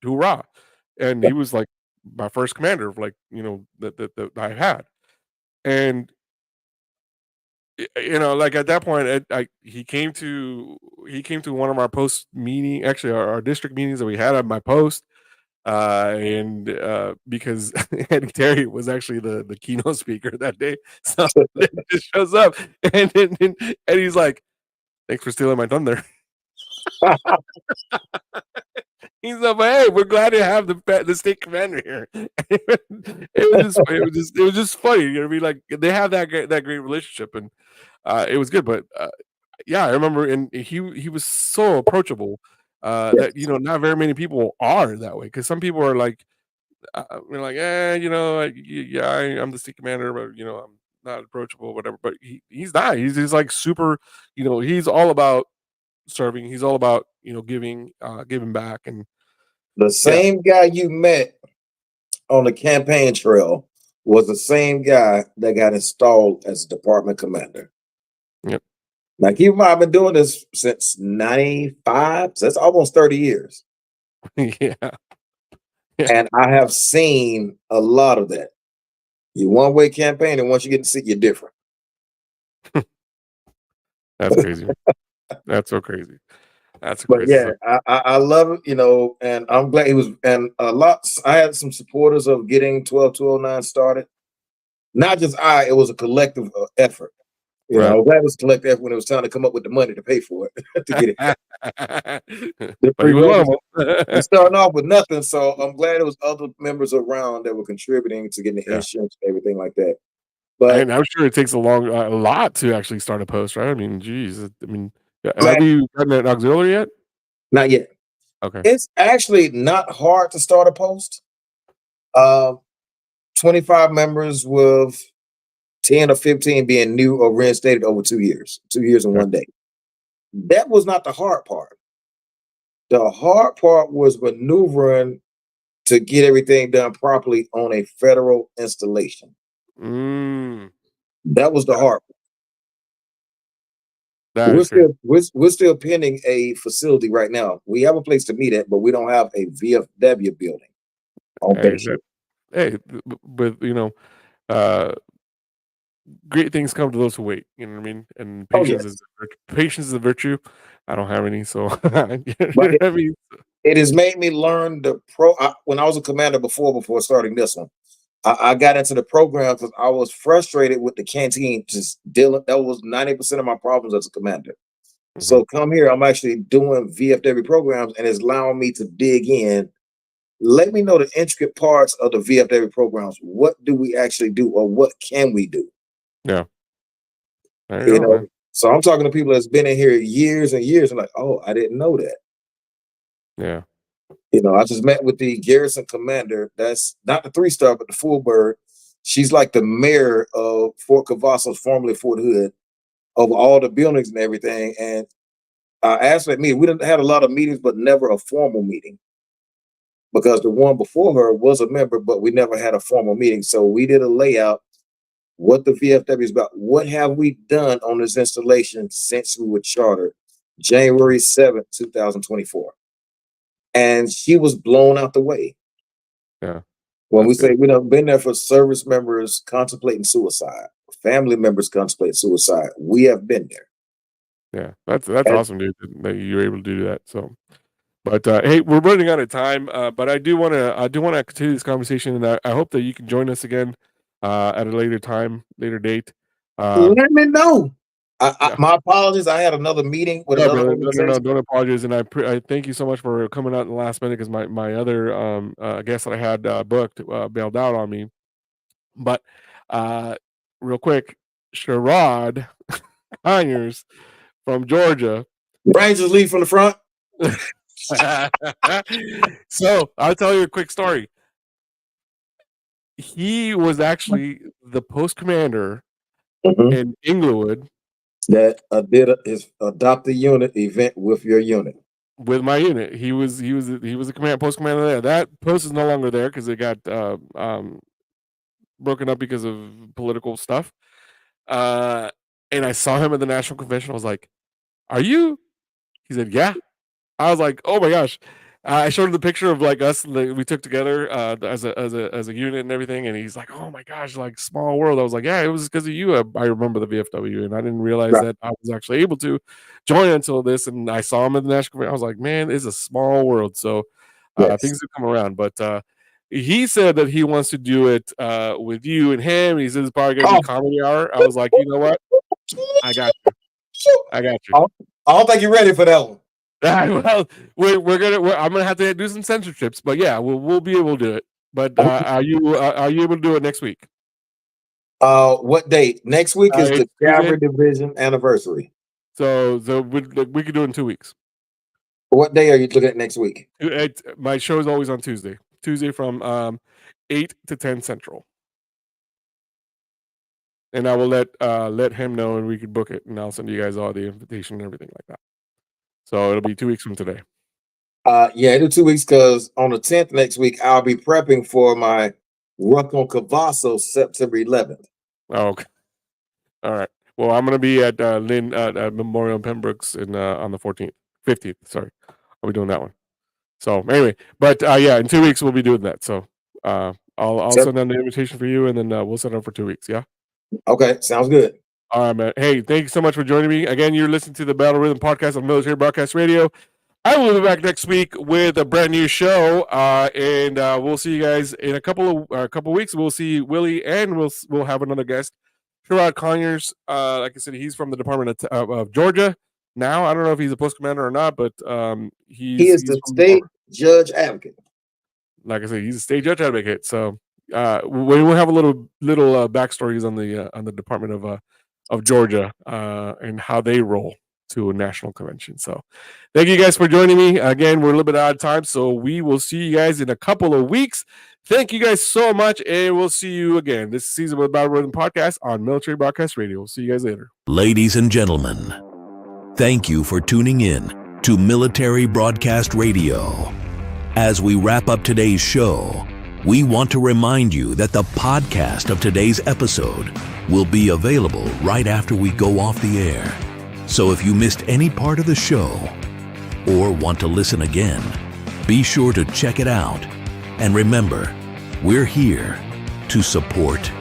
hoorah, and he was like my first commander, like, that I had. And like at that point, he came to one of our post meeting, actually our district meetings that we had at my post, and because Eddie Terry was actually the keynote speaker that day, so it just shows up, and Eddie's like, "Thanks for stealing my thunder." He's like, "Hey, we're glad to have the state commander here." it was just funny, you know what I mean? Like, they have that great relationship, and it was good. But yeah, I remember, and he was so approachable that not very many people are that way, because some people are like, we're like, I'm the state commander, but I'm not approachable, whatever. But he's not. He's like super. He's all about serving. He's all about giving back. And the same guy you met on the campaign trail was the same guy that got installed as department commander. Yep. Now keep in mind, I've been doing this since '95, so that's almost 30 years. Yeah. And I have seen a lot of that. You one-way campaign, and once you get to see, you're different. That's crazy. That's so crazy. That's but crazy. Yeah, I love it, and I'm glad he was. And I had some supporters of getting 12209 started. Not just it was a collective effort. Right. I'm glad it was a collective effort when it was time to come up with the money to pay for it to get it. We're starting off with nothing, so I'm glad there was other members around that were contributing to getting the insurance and everything like that. But and I'm sure it takes a lot to actually start a post, right? I mean, geez, have you gotten an auxiliary yet? Not yet. Okay. It's actually not hard to start a post. 25 members with 10 or 15 being new or reinstated over 2 years. 2 years and 1 day. That was not the hard part. The hard part was maneuvering to get everything done properly on a federal installation. That was the hard part. We're still pending a facility right now. We have a place to meet at, but we don't have a VFW building on base. But great things come to those who wait. You know what I mean? And patience is a virtue. I don't have any, so it has made me learn when I was a commander before starting this one. I got into the program because I was frustrated with the canteen just dealing. That was 90% of my problems as a commander. So come here, I'm actually doing VFW programs, and it's allowing me to dig in. Let me know the intricate parts of the VFW programs. What do we actually do, or what can we do? Yeah. So I'm talking to people that's been in here years and years, and like, oh, I didn't know that. Yeah. I just met with the garrison commander. That's not the 3-star, but the full bird. she's like the mayor of Fort Cavazos, formerly Fort Hood, of all the buildings and everything. And asked that meeting. We didn't had a lot of meetings, but never a formal meeting, because the one before her was a member, but we never had a formal meeting. So we did a layout, what the VFW is about. What have we done on this installation since we were chartered January 7th, 2024? And she was blown out the way. Yeah. When we say we've been there for service members contemplating suicide, family members contemplating suicide, we have been there. Yeah, that's awesome, dude, that you're able to do that. So, but hey, we're running out of time. But I do want to continue this conversation, and I hope that you can join us again at a later date. Let me know. My apologies. I had another meeting with another organization. No, don't apologize. And I thank you so much for coming out in the last minute, because my other guest that I had booked bailed out on me. But real quick, Sherrod Conyers from Georgia. Rangers lead from the front. So I'll tell you a quick story. He was actually the post commander in Inglewood that did his adopt the unit event with your unit. With my unit, he was a post commander there. That post is no longer there because it got broken up because of political stuff. And I saw him at the national convention. I was like, "Are you?" He said, "Yeah." I was like, "Oh my gosh!" I showed him the picture of like us we took together as a unit and everything, and he's like, "Oh my gosh, like small world." I was like, "Yeah, it was because of you." I remember the VFW, and I didn't realize that I was actually able to join until this. And I saw him at the national convention. I was like, "Man, it's a small world." So things have come around, but. He said that he wants to do it with you and him. He said it's probably going to be comedy hour. I was like, you know what? I got you. I don't think you're ready for that one. Well, I'm gonna have to do some censorships, but yeah, we'll be able to do it. But are you able to do it next week? What date? Next week is the Cavalry Division anniversary. So we could do it in 2 weeks. What day are you looking at next week? My show is always on Tuesday. Tuesday from 8 to 10 Central. And I will let him know, and we could book it, and I'll send you guys all the invitation and everything like that. So it'll be 2 weeks from today. Yeah, it'll 2 weeks, because on the 10th next week, I'll be prepping for my Ruck on Cavazos September 11th. Oh, okay. All right. Well, I'm going to be at Lynn at Memorial in Pembrokes on the 15th. Sorry. I'll be doing that one. So anyway, but yeah, in 2 weeks we'll be doing that. So I'll send out the invitation for you, and then we'll set up for 2 weeks. Yeah. Okay, sounds good. All right, man. Hey, thank you so much for joining me. Again, you're listening to the Battle Rhythm Podcast on Military Broadcast Radio. I will be back next week with a brand new show, and we'll see you guys in a couple of weeks. We'll see Willie, and we'll have another guest, Sherrod Conyers. Like I said, he's from the Department of Georgia. Now, I don't know if he's a post commander or not, but he is the state judge advocate. Like I said, he's a state judge advocate. So we'll have a little backstories on the Department of Georgia and how they roll to a national convention. So thank you guys for joining me. Again, we're a little bit out of time, so we will see you guys in a couple of weeks. Thank you guys so much, and we'll see you again. This is Season with Battle Rhythm Podcast on Military Broadcast Radio. We'll see you guys later. Ladies and gentlemen, thank you for tuning in to Military Broadcast Radio. As we wrap up today's show, we want to remind you that the podcast of today's episode will be available right after we go off the air. So if you missed any part of the show or want to listen again, be sure to check it out. And remember, we're here to support